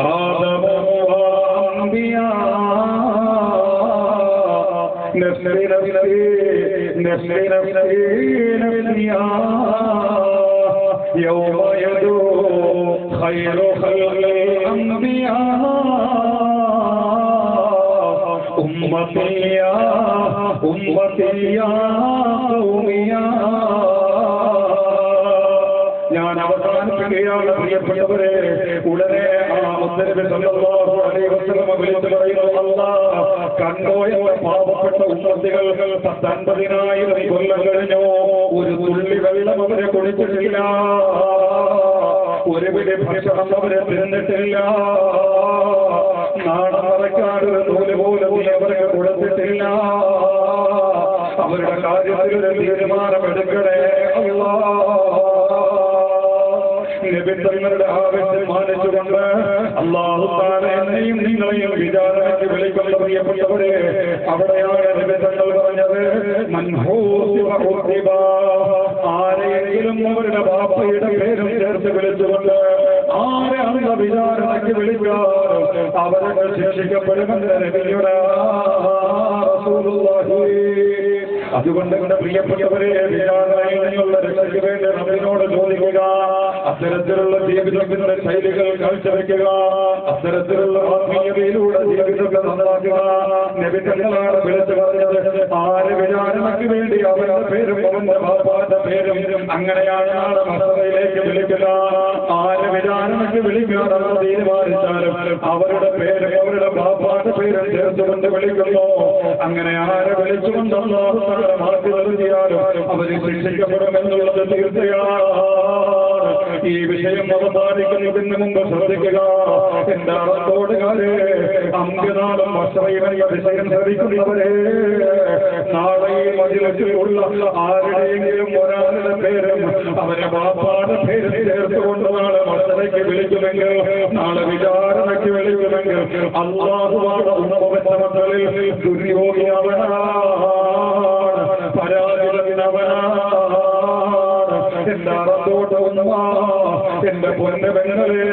A: ആദമു വഅംബിയാ നഫ്സി നഫ്സി നഫ്സി നഫ്സി നഫ്സിയാ യൗമ യദൂ ഖൈറു ഖൽഖിൽ അംബിയാ ഉമ്മത്തിയാ ഉമ്മത്തിയാ ഖൗമിയാ. ഞാൻ അവസാനിപ്പിക്കുകയാണ് പ്രിയപ്പെട്ടവരെ. ഉടനെ ആ മുത്തനബി സല്ലല്ലാഹു അലൈഹി വസല്ലം വിളിച്ചു പറയുന്നു, അല്ലാഹ് കണ്ടോ എന്ന പാവപ്പെട്ട ഉമ്മത്തികൾ 50,000 കൊല്ലം കഴിഞ്ഞു, ഒരു തുള്ളി വെള്ളം അവരെ കുടിച്ചിട്ടില്ല, ഒരു പിടി ഭക്ഷണം അവരെ തിന്നിട്ടില്ല, നാടറക്കാരൊരു നൂല് പോലും അവർക്ക് കൊടുത്തിട്ടില്ല. അവരുടെ കാര്യത്തിലൊരു തീരുമാനമെടുക്കണേ നബിതങ്ങളുടെ ആവശ്യം മാനിച്ചുകൊണ്ട് അല്ലാഹു തആല എന്നെയും നിങ്ങളെയും വിചാരണയ്ക്ക് വിളിക്കുന്ന പ്രിയപ്പെട്ടവരെ, അവിടെയാണ് നബിതങ്ങൾ പറഞ്ഞത്, ആരെയെങ്കിലും അവരുടെ ബാപ്പയുടെ പേരും ചേർത്ത് വിളിച്ചുകൊണ്ട് ആരെയാണ് വിചാരണയ്ക്ക് വിളിക്കാറ് അവരൊക്കെ ശിക്ഷിക്കപ്പെടുമെന്ന് നബിയുടെ റസൂലുള്ളാഹി. അതുകൊണ്ട് എന്റെ പ്രിയപ്പെട്ടവരെ, വിചാരണയിൽ നിന്നുള്ള രക്ഷയ്ക്ക് വേണ്ടി നമ്മിനോട് ചോദിക്കുക, അത്തരത്തിലുള്ള ജീവിതത്തിന്റെ ശൈലികൾ കാഴ്ചവെക്കുക, അത്തരത്തിലുള്ള ആത്മീയതയിലൂടെ ജീവിതത്തെ നന്നാക്കുക. നബിതങ്ങളാണ് വിളിച്ചു പറഞ്ഞത്, ആര് വിചാരണയ്ക്ക് വേണ്ടി അവരുടെ പേരും അവന്റെ ബാപ്പാന്റെ പേരും അങ്ങനെയാണ് നാളെ മസറയിലേക്ക് വിളിക്കുക. ആര് വിചാരണയ്ക്ക് വിളിക്കാണെന്ന് തീരുമാനിച്ചാലും അവരുടെ പേരും അവരുടെ ബാപ്പാന്റെ പേരും ചേർത്തുകൊണ്ട് വിളിക്കുന്നു. അങ്ങനെ ആരെ വിളിച്ചുകൊണ്ട് അല്ലാഹു തആല മാറ്റി നിർത്തിയാലും അവര് ശിക്ഷിക്കപ്പെടുമെന്നുള്ളത് തീർച്ചയാണ്. ഈ വിഷയം അവസാനിക്കുന്നതിന് മുമ്പ് ശ്രദ്ധിക്കുക. എന്റെ അറത്തോടുകാരെ, അന്ത്യനാളും മസറയിലെന്ന വിഷയം ശ്രദ്ധിക്കുന്നവരെ, നാളെ ഈ മജിലിസിലുള്ള ആരുടെയെങ്കിലും ഒരാളുടെ പേരും അവരെ ബാപ്പാടെ പേരും ചേർത്തുകൊണ്ട് നാളെ മസറയ്ക്ക് വിളിക്കുമെങ്കിൽ, നാളെ വിചാരണയ്ക്ക് വിളിക്കുമെങ്കിൽ, അല്ലാഹുവാണ് ഉമ്മവെച്ച മക്കളിൽ ദുര്യോഗി അവനാണ്, പരാജിതനവനാണ്. എന്റെ അറത്തോട്ട് ഉമ്മ, എന്റെ പൊന്ന പെങ്ങളെ,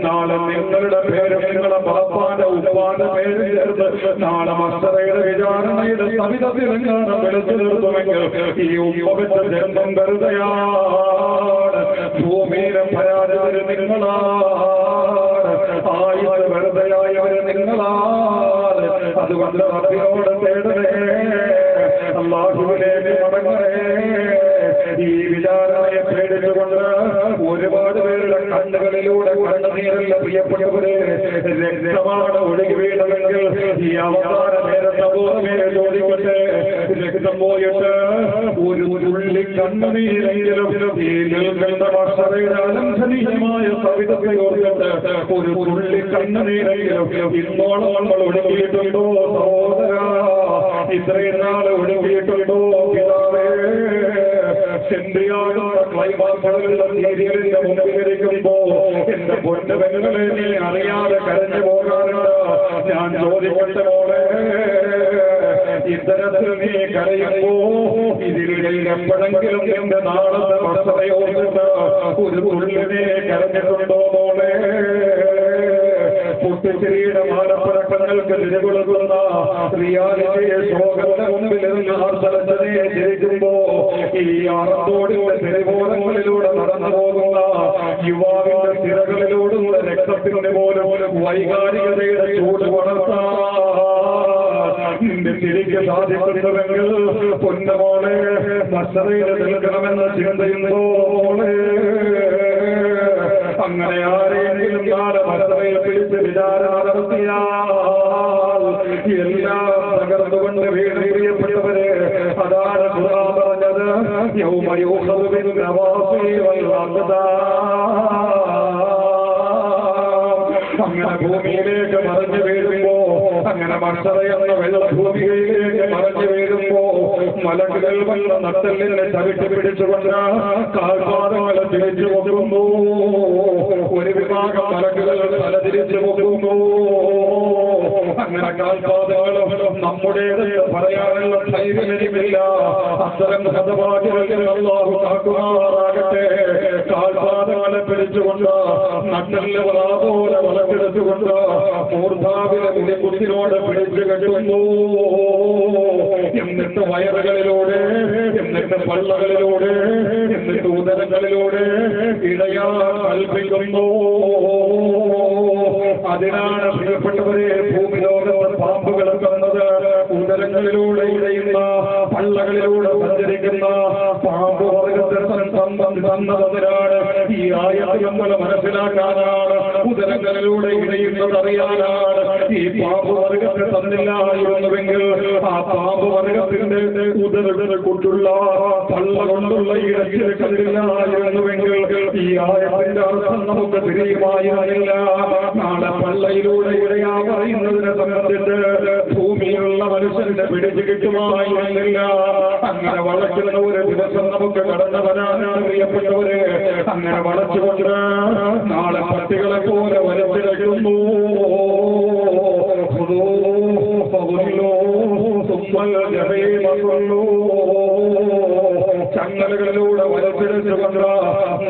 A: നാളെ നിങ്ങളുടെ പേരും നിങ്ങളുടെ ബാപ്പാന്റെ ഉപ്പാന്റെ പേരും ചേർത്ത് നാളെ മസറയുടെ വിചാരണയുടെ സവിധത്തിലെങ്ങാനും വിളിച്ചു നിർത്തുമെങ്കിൽ ഈ ഉമ്മവെച്ച ജന്മം വെറുതെയാണ്. ഭൂമിയിലെ പരാജയര് നിങ്ങളാണ്, ആയുധ വെറുതെയായവര് നിങ്ങളാണ്. അതുകൊണ്ട് റബ്ബിനോട് തേടണേ, അല്ലാഹുവിലേക്ക് മടങ്ങണേ. ഈ വിചാരണയെ പേടിച്ചുകൊണ്ട് ഒരുപാട് പേരുടെ കണ്ണുകളിലൂടെ കണ്ണുനീരല്ല പ്രിയപ്പെട്ടവരെ, രക്തമാണ് ഒഴുകി വീണമെങ്കിൽ ഈ അവസാന നേരത്തെ പോലമേ ചോദിക്കട്ടെ, രക്തം പോയിട്ട് ഒരു തുള്ളി കണ്ണുനീരെങ്കിലും ഈ നിൽക്കുന്ന മസറയുടെ അലംഘനീയമായ സവിധത്തെ ഓർത്തിട്ട് ഒരു തുള്ളി കണ്ണുനീരെങ്കിലും ഇന്നോളം നമ്മൾ ഒഴുകിയിട്ടുണ്ടോ സഹോദര? ഇത്രയും നാൾ ഒഴുകിയിട്ടുണ്ടോ പിതാവേ? ചെണ്ടിയാടുന്ന ക്ലൈമാക്സുകളുടെ സീരിയലിന്റെ മുമ്പിലിരിക്കുമ്പോ എന്റെ പൊന്നു പെങ്ങളെ നീ അറിയാതെ കരഞ്ഞു പോകാറുണ്ട്. ഞാൻ ചോദിക്കട്ടെ മോളെ, ഇത്തരത്തിൽ നീ കരയുമ്പോ ഇതിൽ എപ്പോഴെങ്കിലും എന്റെ നാളത്തെ വസ്ത്രയോർത്തിട്ട് ഒരു തുള്ളിനെ കരഞ്ഞിട്ടുണ്ടോ മോളെ? പൊട്ടിച്ചിരിയുടെ മാനപ്പഴക്കങ്ങൾക്ക് തിരികൊടുക്കുന്ന റിയാലിറ്റിയെ ശോകത്തിന്റെ മുമ്പിൽ നിന്ന് ആർത്തലച്ചനെ ജയിക്കുമ്പോ ഈ ആറത്തോടിയുടെ തെരുവോരങ്ങളിലൂടെ നടന്നു പോകുന്ന യുവാവിന്റെ തിരകളിലൂടെ രക്തത്തിന്റെ പോലും വൈകാരികതയുടെ ചൂട് വളർത്താൻ നിന്റെ തിരികെ സാധിക്കുന്നുവെങ്കിൽ പൊന്നമോളെ മസറയിൽ നിൽക്കണമെന്ന ചിന്തയുന്നോളെ. അങ്ങനെ ആരെയെങ്കിലും നാളെ മസറയിൽ പിടിച്ച് വിചാരണ നടത്തിയാൽ എല്ലാം തകർന്നുകൊണ്ട് വീഴ്ചപ്പെട്ടവരെ, അതാണ് ഖുർആൻ പറഞ്ഞത്, യൗമ യൂഖദു ബിൻ നവാസി വൽ അഖ്ദാം അങ്ങനെ ഭൂമിയിലേക്ക് മറിഞ്ഞു വീഴുമ്പോ, അങ്ങനെ മത്സര എന്ന വെള്ളഭൂമിയിലേക്ക് മറിഞ്ഞു വീഴുമ്പോ മലക്കുകൾ വന്ന നട്ടലിനെ ചവിട്ടി പിടിച്ചുകൊണ്ട് കാൽപാദങ്ങളെ തിരിച്ചു പോകുന്നു. ഒരു വിഭാഗം മലക്കുകൾ തല തിരിച്ചു പോകുന്നു. അങ്ങനെ കാൽപാദങ്ങളും നമ്മുടേത് പറയാനുള്ള ധൈര്യമില്ല. അത്തരം ഹതഭാഗ്യങ്ങൾ അല്ലാഹു കാക്കുമാറാകട്ടെ. കാൽപാദങ്ങളെ പിടിച്ചുകൊണ്ട് നട്ടലിലെ പോലെ വളക്കെടുത്തുകൊണ്ട് മൂർധാവിലെ മുടിക്കുത്തിനോട് പിടിച്ചു കെട്ടുന്നു. എന്നിട്ട് വയറുകളിലൂടെ, എന്നിട്ട് പള്ളകളിലൂടെ, എന്നിട്ട് ഉദരങ്ങളിലൂടെ ഇടയാ കൽപ്പിക്കുന്നു. അതിനാണ് പ്രിയപ്പെട്ടവരെ ഭൂമി ലോകത്ത് പാമ്പുകൾ തന്നത്. ഉദരങ്ങളിലൂടെ ഇടയുന്ന, പള്ളകളിലൂടെ സഞ്ചരിക്കുന്ന പാമ്പ് വർഗത്തെ തന്നതിനാണ്. ഈ ആയത്ത് നമ്മൾ മനസ്സിലാക്കാനാണ്. ഉദരങ്ങളിലൂടെ ഇടയുന്നത് അറിയാനാണ്. ഈ പാമ്പ് വർഗത്തെ തന്നില്ലായിരുന്നുവെങ്കിൽ, ആ പാമ്പ് വർഗത്തിന്റെ ഉദരത്തിന് കൊണ്ടുള്ള പള്ള കൊണ്ടുള്ള ഇടയ്ക്ക് കണ്ടില്ലായിരുന്നുവെങ്കിൽ ഈ ആയത്തിന്റെ അർത്ഥം നമുക്ക് തിരിയുമായിരുന്നില്ല. നാളെ പള്ളയിലൂടെ ഇടയാ പറയുന്നതിനെ സംബന്ധിച്ച് ഭൂമിയിലുള്ള മനുഷ്യന്റെ പിടിച്ചു കിട്ടുമായിരുന്നില്ല. അങ്ങനെ വളയ്ക്കുന്ന ഒരു ദിവസം നമുക്ക് കടന്നു വരാനാണ് പ്രിയപ്പെട്ടവരെ. അങ്ങനെ വളച്ചുകൊണ്ട് നാളെ പട്ടികളെ പോലെ വലിച്ചിടയ്ക്കുന്നു. ചങ്ങലകളിലൂടെ വലിച്ചെടുത്തുകൊണ്ട്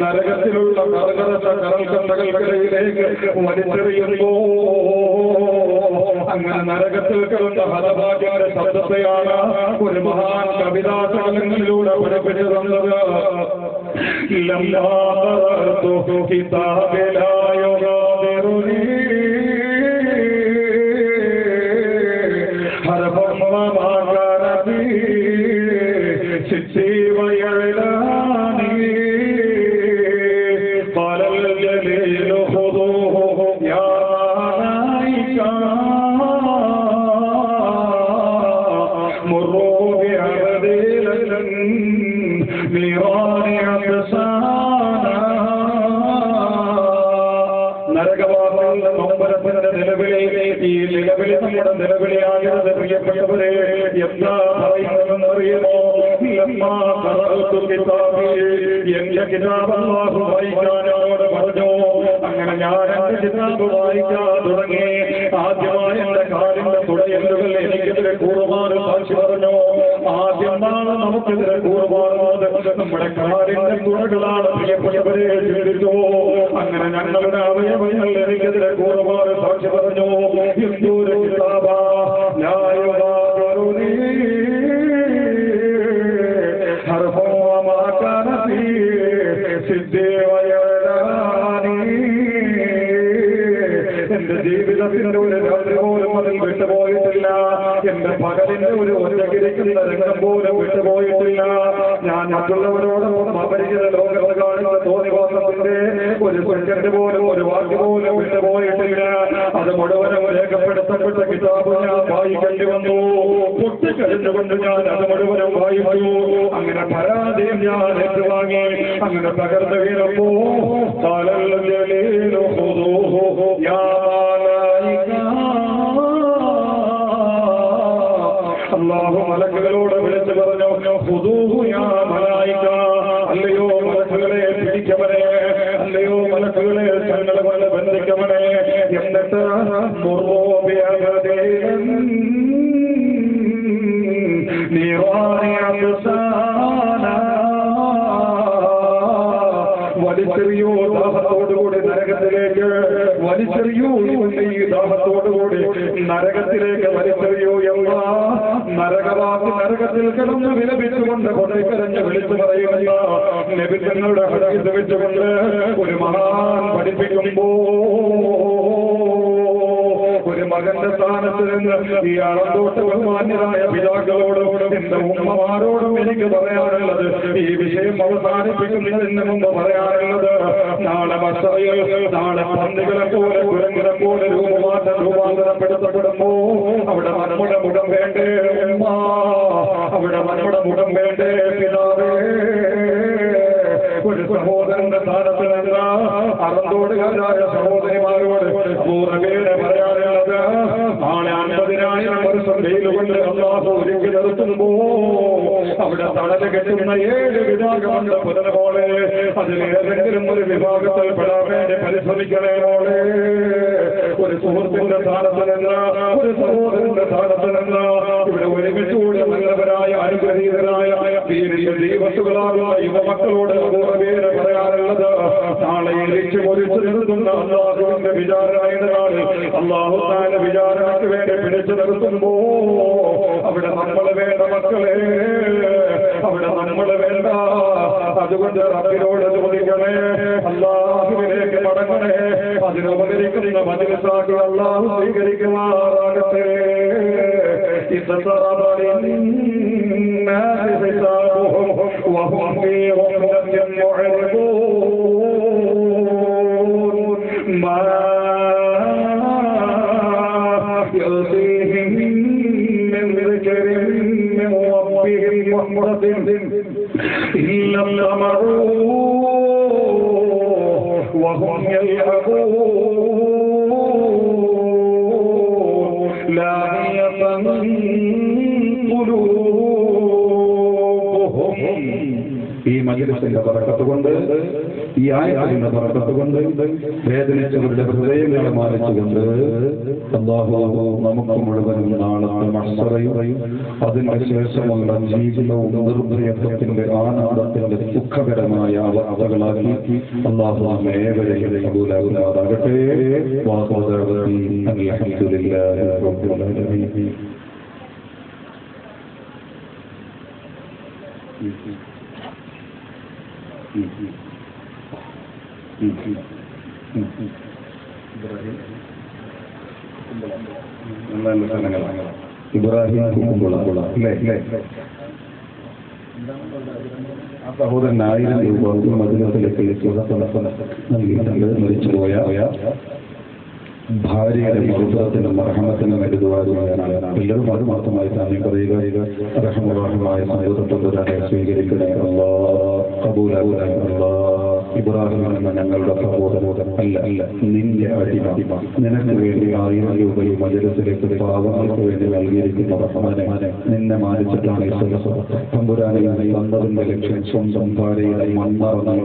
A: നരകത്തിലുള്ള കറുകറച്ച കരൽക്കണ്ടകൾക്കിടയിലേക്ക് വലിച്ചെറിയുന്നു. അങ്ങനെ നരകത്തിൽ കിടന്ന ഹതഭാഗ്യന്റെ ശബ്ദത്തെയാണ് ഒരു മഹാൻ കവിതാശകലങ്ങളിലൂടെ പഠിപ്പിച്ചു തന്നത്. നിലവിളിയായത് പ്രിയപ്പെട്ടവരെ എന്താ പറയുന്നതെന്നറിയുമോ? എന്റെ കിതാബ് അല്ലാഹു വായിക്കാനോട് പറഞ്ഞു. അങ്ങനെ ഞാൻ എന്റെ കിതാബ് വായിക്കാൻ തുടങ്ങി. ആദ്യമായി എന്റെ കാലിന്റെ തുടയല്ലുകൾ എനിക്കെതിരെ കൂറുമാറ് സാക്ഷി പറഞ്ഞു. ആദ്യമാണ് നമുക്കെതിരെ കൂറുമാറുന്നത് നമ്മുടെ കാലിന്റെ തുണകളാണ് പ്രിയപ്പെട്ടവരെ ചിന്തിച്ചു. അങ്ങനെ ഞങ്ങളുടെ അവയവങ്ങൾ എനിക്കെതിരെ കൂറുമാറ് സാക്ഷി പറഞ്ഞു. എന്തൊരു കിതാബാ എന്റെ ജീവിതത്തിന്റെ ഒരു രാത്രി പോലും അതിൽ വിട്ടുപോയിട്ടില്ല. എന്റെ പകലിന്റെ ഒരു ഒറ്റകിരിക്കുന്ന രംഗം പോലും വിട്ടുപോയിട്ടില്ല. ഞാൻ മറ്റുള്ളവരോടൊപ്പം അപരിചിത ലോകത്ത് കാണിച്ച തോന്നിവാസത്തിന്റെ ഒരു സെക്കൻഡ് പോലും, ഒരു വാക്ക് പോലും വിട്ടുപോയിട്ടില്ല. അത് മുഴുവനും രേഖപ്പെടുത്തപ്പെട്ട കിതാബ് ഞാൻ വായിക്കേണ്ടി വന്നു. പൊട്ടിക്കഴിഞ്ഞുകൊണ്ട് ഞാൻ അത് മുഴുവനും വായിച്ചു. അങ്ങനെ പരാജയം ഞാൻ ഏറ്റുവാങ്ങി. അങ്ങനെ തകർന്നു വീണപ്പോ അല്ലാഹു മലക്കുകളോട് വിളിച്ചു പറഞ്ഞു, ഖുദൂഹു യാ മലായിക, അല്ലയോ മലക്കുകളെ പിടിക്കവനെ, അല്ലയോ മലക്കുകളെ ചങ്ങല കൊണ്ട് ബന്ധിക്കവനെ. എന്നിട്ട് വലിച്ചെറിയോ ദാഹത്തോടുകൂടി നരകത്തിലേക്ക്, വലിച്ചെറിയോ ഈ ദാഹത്തോടുകൂടി നരകത്തിലേക്ക് വലിച്ചെറിയോ എന്ന നരകവാസി നരകത്തിൽ കിടന്ന് വിലപിച്ചുകൊണ്ട് പൊട്ടിക്കരഞ്ഞ് വിളിച്ചു പറയുന്ന നബിതങ്ങളുടെ ഹദീസ് വെച്ചുകൊണ്ട് ഒരു മഹാൻ പഠിപ്പിക്കുമ്പോ ഒരു മകന്റെ സ്ഥാനത്ത് നിന്ന് ഈ അളന്തോട്ട് ബഹുമാന്യരായ പിതാക്കളോടും എന്റെ ഉമ്മമാരോടും എനിക്ക് പറയാനുള്ളത്, ഈ വിഷയം അവസാനിപ്പിക്കുന്നതിന് മുമ്പ് പറയാനുള്ളത്, നാളെ മസറയിൽ നാളെ പന്നികളെ പോലെ കുരങ്ങിനെ പോലെ രൂപാന്തരപ്പെടുത്തപ്പെടുമ്പോ അവിടെ നമ്മുടെ മുഖം വേണ്ടേ ഉമ്മ, അവിടെ നമ്മുടെ മുഖം വേണ്ടേ പിതാവേ. ഒരു സഹോദരന്റെ സ്ഥാനത്ത് നിന്ന് അറന്തോടുകാരായ സഹോദരിമാരോട് പൂർണ്ണവേറെ പറയാനുള്ളത് നാളെ 50,000 വർഷം വെയിലുകൊണ്ട് അല്ലാഹു ഒരുക്കി നിർത്തുമ്പോ അവിടെ തണല് കെട്ടുന്ന 7 വിഭാഗമുണ്ട് പുനർപോലെ അതിലേതെങ്കിലും ഒരു വിഭാഗത്തിൽ പെടാൻ വേണ്ടി പരിശ്രമിക്കണേ മോളെ. ഒരു സുഹൃത്തിന്റെ സ്ഥാനത്ത് നിന്ന് ഒരു സഹോദരന്റെ സ്ഥാനത്ത് നിന്ന് ഇവിടെ ഒരുമിച്ചുകൂടി നല്ലവരായ അനുഗ്രഹീതരായ ദൈവത്തുകളാകുന്ന യുവമക്കളോട് പൂർണ്ണവേറെ പറയാനുള്ളത് നാളെ എരിച്ചു പൊരിച്ചു നിർത്തുന്ന അല്ലാഹുവിന്റെ വിചാരണയാണ്. അല്ലാഹു താന്റെ വിചാരണയ്ക്ക് വേണ്ടി പിടിച്ചു നിർത്തുമ്പോ അവിടെ നമ്മൾ വേണ്ട മക്കളെ, അവിടെ നമ്മൾ വേണ്ട. അതുകൊണ്ട് റബ്ബിനോട് ചോദിക്കണേ, അല്ലാഹുവിലേക്ക് മടങ്ങണേ. അതിനുപകരിക്കുന്ന മജ്‌ലിസാക്കി അല്ലാഹു സ്വീകരിക്കുമാറാകട്ടെ. إلا استمعوا وهم يلعبون لاهية قلوبهم. ഈ മജ്‌ലിസിന്റെ ബറക്കത്ത് കൊണ്ട്, ഈ ആയത്തിന്റെ ബറക്കത്ത് കൊണ്ട് വേദനിച്ചവരുടെ ഹൃദയങ്ങളെ മാനിച്ചുകൊണ്ട് അല്ലാഹു നമുക്ക് മുഴുവനും നാളത്തെ മഹ്ശറയും അതിന്റെ ശേഷമുള്ള ജീവിതവും നിർഭയത്വത്തിന്റെ ആനന്ദത്തിന്റെ സുഖകരമായ അവസ്ഥകളാക്കി അല്ലാഹു നമ്മെ ഏവരെയും കബൂലാക്കുമാറാകട്ടെ. അൽഹംദുലില്ലാഹി റബ്ബിൽ ആലമീൻ. ഇബ്രാഹിം കുമ്പുള അല്ലേ? ആ സഹോദരൻ 1000 രൂപ മദ്രസയിലേക്ക് നൽകിയിട്ടുണ്ട്. മരിച്ചുപോയ ഭാര്യയുടെ മറുപുറത്തിനും മർഹമത്തിനും എഴുതുവാനാണ്. എല്ലാവരും അത് മാത്രമായി തന്നെ പറയുക. റഹ്മാനുമായ സഹോദരനെ സ്വീകരിക്കണേ അല്ലാഹ്, കബൂലാക്കണേ അല്ലാഹ്. ഇബ്രാഹിം എന്ന ഞങ്ങളുടെ സഹോദരൻ അല്ല നിന്റെ അടിമ, നിനക്ക് വേണ്ടി 1000 രൂപയും മജ്‌ലിസിലേക്ക് പാവങ്ങൾക്ക് വേണ്ടി നൽകിയിരിക്കുന്ന റഹ്മാനെ, നിന്നെ മാനിച്ചിട്ടാണ് ഈ തമ്പുരാനെ വന്നതിന്റെ ലക്ഷ്യം സ്വന്തം ഭാര്യയുടെ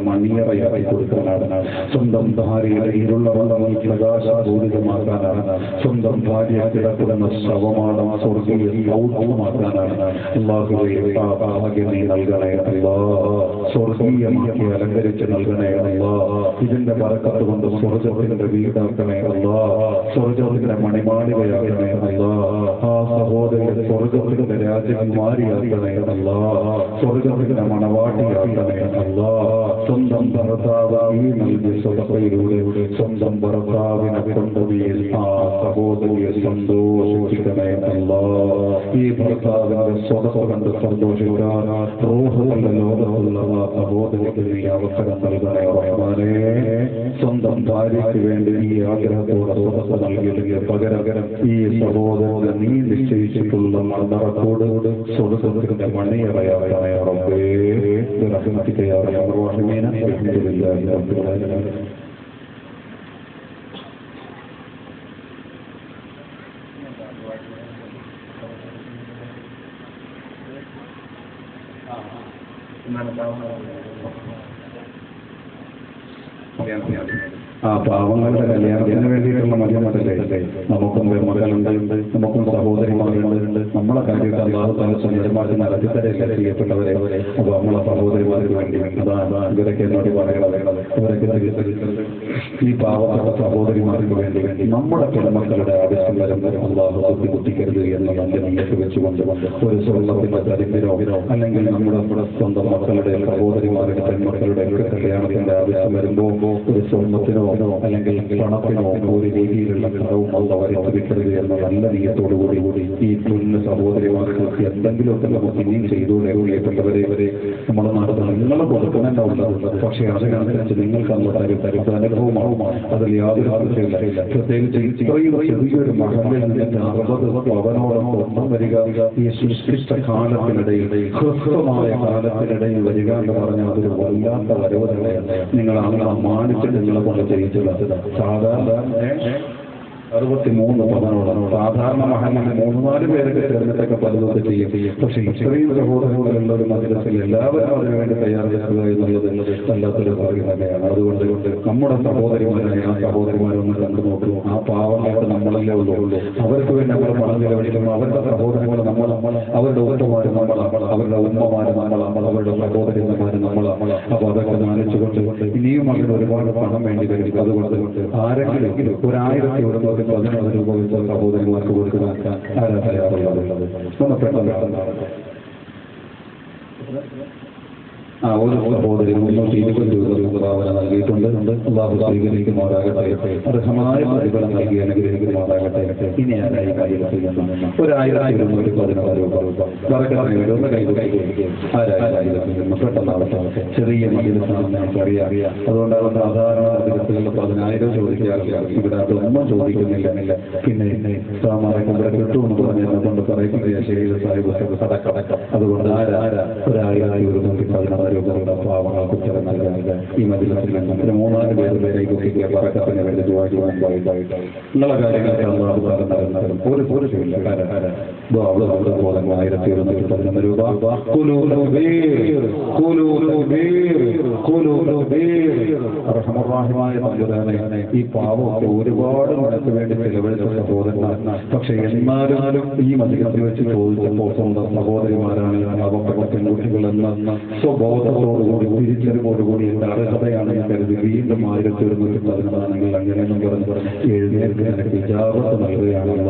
A: മണിയറയായി കൊടുക്കാനാണ്. സ്വന്തം ഭാര്യയുടെ ഇരുളവെള്ളം പ്രകാശപൂരിതമാക്കാനാണ്. സ്വന്തം ഭാര്യ കിടക്കുന്ന ശവമാടം സ്വർഗീയ സൗഖ്യമാക്കാനാണ്. അല്ലാഹുവേ ആ ഭാഗ്യം നീ നൽകണേ അല്ലാഹ്. സ്വർഗീയമാക്കി അലങ്കരിച്ച് നൽകണേ അല്ലാഹ്. ഇതിന്റെ ബറക്കത്ത് കൊണ്ട് സ്വർഗത്തിന്റെ വീടാക്കണേ അല്ലാഹ്. സ്വർഗത്തിന്റെ മണിമാളികയാക്കണേ അല്ലാഹ്. ആ സഹോദരന്റെ സ്വർഗത്തിന്റെ രാജകുമാരിയാക്കണേ അല്ലാഹ്. സ്വർഗത്തിന്റെ മണവാട്ടിയാക്കണേ അല്ലാഹ്. സ്വന്തം ഭർത്താവ് ഈ നൽകിയ സ്വതയിലൂടെ സ്വന്തം ഭർത്താവിനെ കൊണ്ടുപോയി ആ സഹോദരിയെ സന്തോഷിപ്പിക്കണേ അല്ലാഹ്. ഈ ഭർത്താവിന്റെ സ്വതം കണ്ട് സന്തോഷിക്കാൻ റൂഹുകളുടെ ലോകത്തുള്ള ആ സഹോദരിക്ക് നീ അവസരം നൽകണേ റഹ്മാനേ. സ്വന്തം ഭാര്യയ്ക്ക് വേണ്ടി ഈ ആഗ്രഹത്തോടെ സ്വതം നൽകിയില്ലെങ്കിൽ പകരം ഈ സഹോദരനെ നീ നിശ്ചയിച്ചിട്ടുള്ള മണ്ണറക്കോട് സ്വതത്തിന്റെ മണിയറയാകണേ റബ്ബേ. റഹ്മത്തിക യാ അർഹമർ റഹീമീൻ. അൽഹംദുലില്ലാഹി റബ്ബിൽ ആലമീൻ. ആ പാവങ്ങളുടെ കല്യാണത്തിന് വേണ്ടിയിട്ടുള്ള മര്യാദ നമുക്കും മക്കളുണ്ട്, നമുക്കും സഹോദരിമാരുണ്ട്. നമ്മളെ കാര്യത്തിൽ അല്ലാഹു തആല സുന്ദരമായിട്ട് നടത്തിത്തരല്ലേ ചെയ്യപ്പെട്ടവരെ. അപ്പൊ നമ്മളെ സഹോദരിമാർക്ക് വേണ്ടി അതാണ് ഇവരൊക്കെ എന്നോട് പറയണത്. ഇവരൊക്കെ ഈ പാവപ്പെട്ട സഹോദരിമാർക്ക് വേണ്ടി നമ്മുടെ പെൺമക്കളുടെ ആവശ്യം വരുമ്പോൾ അല്ലാഹു ബുദ്ധിമുട്ടിക്കരുത് എന്ന നല്ല നീയത്ത് വെച്ചുകൊണ്ട് ഒരു സ്വർണ്ണത്തിന്റെ ദരിദ്രോ അല്ലെങ്കിൽ നമ്മുടെ സ്വന്തം മക്കളുടെ സഹോദരിമാരുടെ പെൺമക്കളുടെ കല്യാണത്തിന്റെ ആവശ്യം വരുമ്പോൾ ഒരു സ്വർണ്ണത്തിനോ അല്ലെങ്കിൽ പണത്തിനോ ഒരു രീതിയിലുള്ള ഘടവും അല്ല വരുത്തിക്കരുത് എന്ന നല്ല നീയത്തോടുകൂടി ഈ കുഞ്ഞു സഹോദരിമാർക്ക് എന്തെങ്കിലുമൊക്കെ നമുക്ക് ഇനിയും ചെയ്തുകൂടെ പ്രിയപ്പെട്ടവരെ നമ്മുടെ നാട്ടിൽ നിങ്ങളെ കൊടുക്കണമെന്നുള്ളത്. പക്ഷേ അതിനനുസരിച്ച് നിങ്ങൾക്ക് അന്ന് തരുന്ന അനുഭവമാവും. അതിൽ യാതൊരു ആവശ്യമില്ല. പ്രത്യേകിച്ച് ഇത്രയും ചെറിയൊരു മഹലിൽ നിന്നിട്ട് 60 പവനോളം ഒന്നും വരിക ഈ സൃഷ്ടിച്ച കാലത്തിനിടയിൽ ഹ്രസ്വമായ കാലത്തിനിടയിൽ വരിക എന്ന് പറഞ്ഞാൽ അതൊരു വല്ലാത്ത വരവ് തന്നെയാണ്. നിങ്ങൾ അങ്ങനെ മാനിച്ചിട്ട് നിങ്ങളെ കൊണ്ട് ചെയ്യിച്ചത് സാധാരണ 63 പവനോളം. സാധാരണ മഹലിൽ 3-4 പേരൊക്കെ ചേർന്നിട്ടൊക്കെ പലതൊക്കെ ചെയ്യും. പക്ഷേ ഇത്രയും സഹോദരങ്ങളുള്ള ഒരു മദ്രസയിൽ എല്ലാവരും അതിനുവേണ്ടി തയ്യാറെടുക്കുക എന്നുള്ളത് വല്ലാത്തൊരു കാര്യം തന്നെയാണ്. അതുകൊണ്ട് നമ്മുടെ സഹോദരിമാരായ ആ സഹോദരിമാരൊന്ന് കണ്ടു നോക്കൂ. ആ പാവങ്ങൾക്ക് നമ്മളല്ലേ ഉള്ളൂ. അവർക്ക് വേണ്ടി നമ്മൾ പണം ചെലവഴിക്കുമ്പോൾ അവരുടെ സഹോദരങ്ങൾ നമ്മൾ, അവരുടെ ഉമ്മമാര് നമ്മൾ, അവരുടെ ഉമ്മമാര് നമ്മൾ, അവരുടെ സഹോദരന്മാര് നമ്മൾ. അപ്പൊ അതൊക്കെ മാനിച്ചുകൊണ്ട് ഇനിയും അതിന് ഒരുപാട് പണം വേണ്ടി വരും. അതുകൊണ്ട് ആരെങ്കിലും 1000 11 രൂപ വെച്ച സഹോദരന്മാർക്ക് കൊടുക്കാൻ ആരാ തയ്യാറുള്ളത്? ഒന്ന് പെട്ടെന്ന് ഒരു സഹോദരി 320 രൂപ സംഭാവന നൽകിയിട്ടുണ്ട്. അള്ളാഹു സ്വീകരിക്കുമാറാകട്ടെ. അർഹമായ പ്രതിഫലം നൽകി അനുഗ്രഹിക്കുമാറാകട്ടെ. ഇനി ആരായി കാര്യത്തിൽ നിന്ന് 1211 രൂപ ഒന്ന് ആരായി നിന്ന് പെട്ടെന്നാവട്ടെ. ചെറിയ മജിലിസാണെന്ന് ഞങ്ങൾക്കറിയാം. അതുകൊണ്ടാണ് സാധാരണ മജിലിസുകളിൽ 10,000 ചോദിക്കാറില്ല. ഇവിടെ അതൊന്നും ചോദിക്കുന്നില്ല. പിന്നെ സാമാരെ ഇവിടെ കിട്ടുമെന്ന് പറഞ്ഞ് എന്നെ കൊണ്ട് പറയുകയും ശരീര സാഹിബ് സടക്കടക്കം. അതുകൊണ്ട് 1211 രൂപയുടെ പാവങ്ങൾക്ക് ഉത്തരം നൽകാൻ ഈ മജിലിസിൽ നിന്ന് 3-4 പേരിലേക്ക് എത്തിക്കുക. പറക്കത്തിന് വേണ്ടി ദുആ നിങ്ങളെ കാര്യങ്ങൾക്ക് അല്ലാഹു തആല നൽകുന്നതും ഒരു പോലുമില്ല. അവിടെ 1211 രൂപ. റഹ്മാനുറഹീമായ തമ്പുരാനെ, ഈ പാവമൊക്കെ ഒരുപാട് നിനക്ക് വേണ്ടി ചെലവഴിച്ച സഹോദരന്മാർ. പക്ഷെ എന്നാലും ഈ മജിലിസിൽ വെച്ച് ചോദിച്ചപ്പോൾ സ്വന്തം സഹോദരിമാരാണ് പാവപ്പെട്ട പെൺകുട്ടികളെന്ന സ്വബോധത്തോടുകൂടി തിരിച്ചറിവോടുകൂടി എന്റെ അർഹതയാണ് ഞാൻ കരുതി വീണ്ടും 1211 അങ്ങനെയൊന്നും പറഞ്ഞ് എഴുന്നേൽക്ക് എനിക്ക് ഇജാബത്ത് നൽകുകയാണല്ല.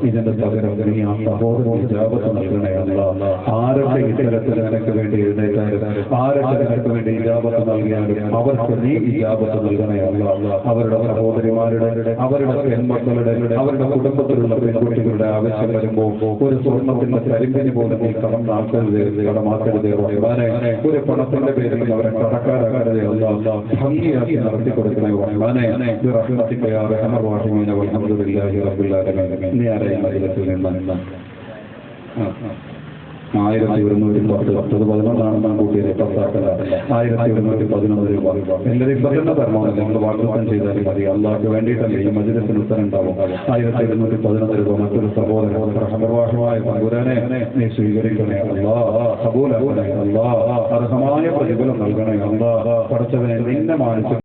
A: ഇതിന്റെ പകരം നീ ആ സഹോദരൻ ഇജാബത്ത് നൽകണയല്ല. ആരൊക്കെ ഇത്തരത്തിൽ നിനക്ക് വേണ്ടി എഴുന്നേറ്റാലും ആരൊക്കെ നിനക്ക് വേണ്ടി ഇജാബത്ത് നൽകിയാലും അവർക്ക് നീ ഇജാബത്ത് നൽകണയല്ല. അവരുടെ സഹോദരിമാരുടെ, അവരുടെ പെൺമക്കളുടെ, അവരുടെ കുടുംബത്തിലുള്ള പെൺകുട്ടികളുടെ ആവശ്യം വരുമ്പോൾ ഒരു സ്വർണ്ണത്തിന്റെ കരിമ്പിന് പോലും നീ കടമാക്കരുതേ റഹ്മാനെ. ഒരു പണത്തിന്റെ പേരിൽ അവരെ കടക്കാരാക്കരുതേ അല്ലാഹ്. ഭംഗിയാക്കി നടത്തി കൊടുക്കണേ റഹ്മാനെ. ബിറഹ്മതിക യാ അർഹമർ റഹീമീൻ വൽഹംദുലില്ലാഹി റബ്ബിൽ ആലമീൻ. ഇനി ആരെയും മജിലിസിൽ നിന്ന് 1210 11 കൂട്ടിയത് 1211 രൂപ. എല്ലാവരും ഇപ്പൊ തന്നെ തരണമല്ലോ. നമ്മൾ വാഗ്ദാനം ചെയ്താലും മതി. അള്ളാഹ്ക്ക് വേണ്ടിയിട്ടല്ലേ ഈ മജിലിസിന് ഉത്തരം ഉണ്ടാവും. 1211 രൂപ മറ്റൊരു സഹോദരൻ റഹ്മാനുറഹീമായ തമ്പുരാനെ നീ സ്വീകരിക്കണേ അല്ലാഹ്. ഖബൂലാക്കണേ അല്ലാഹ്. അർഹമായ പ്രതിഫലം നൽകണേ അല്ലാഹ്. പടച്ചവനെ നിന്നെ മാനിച്ചു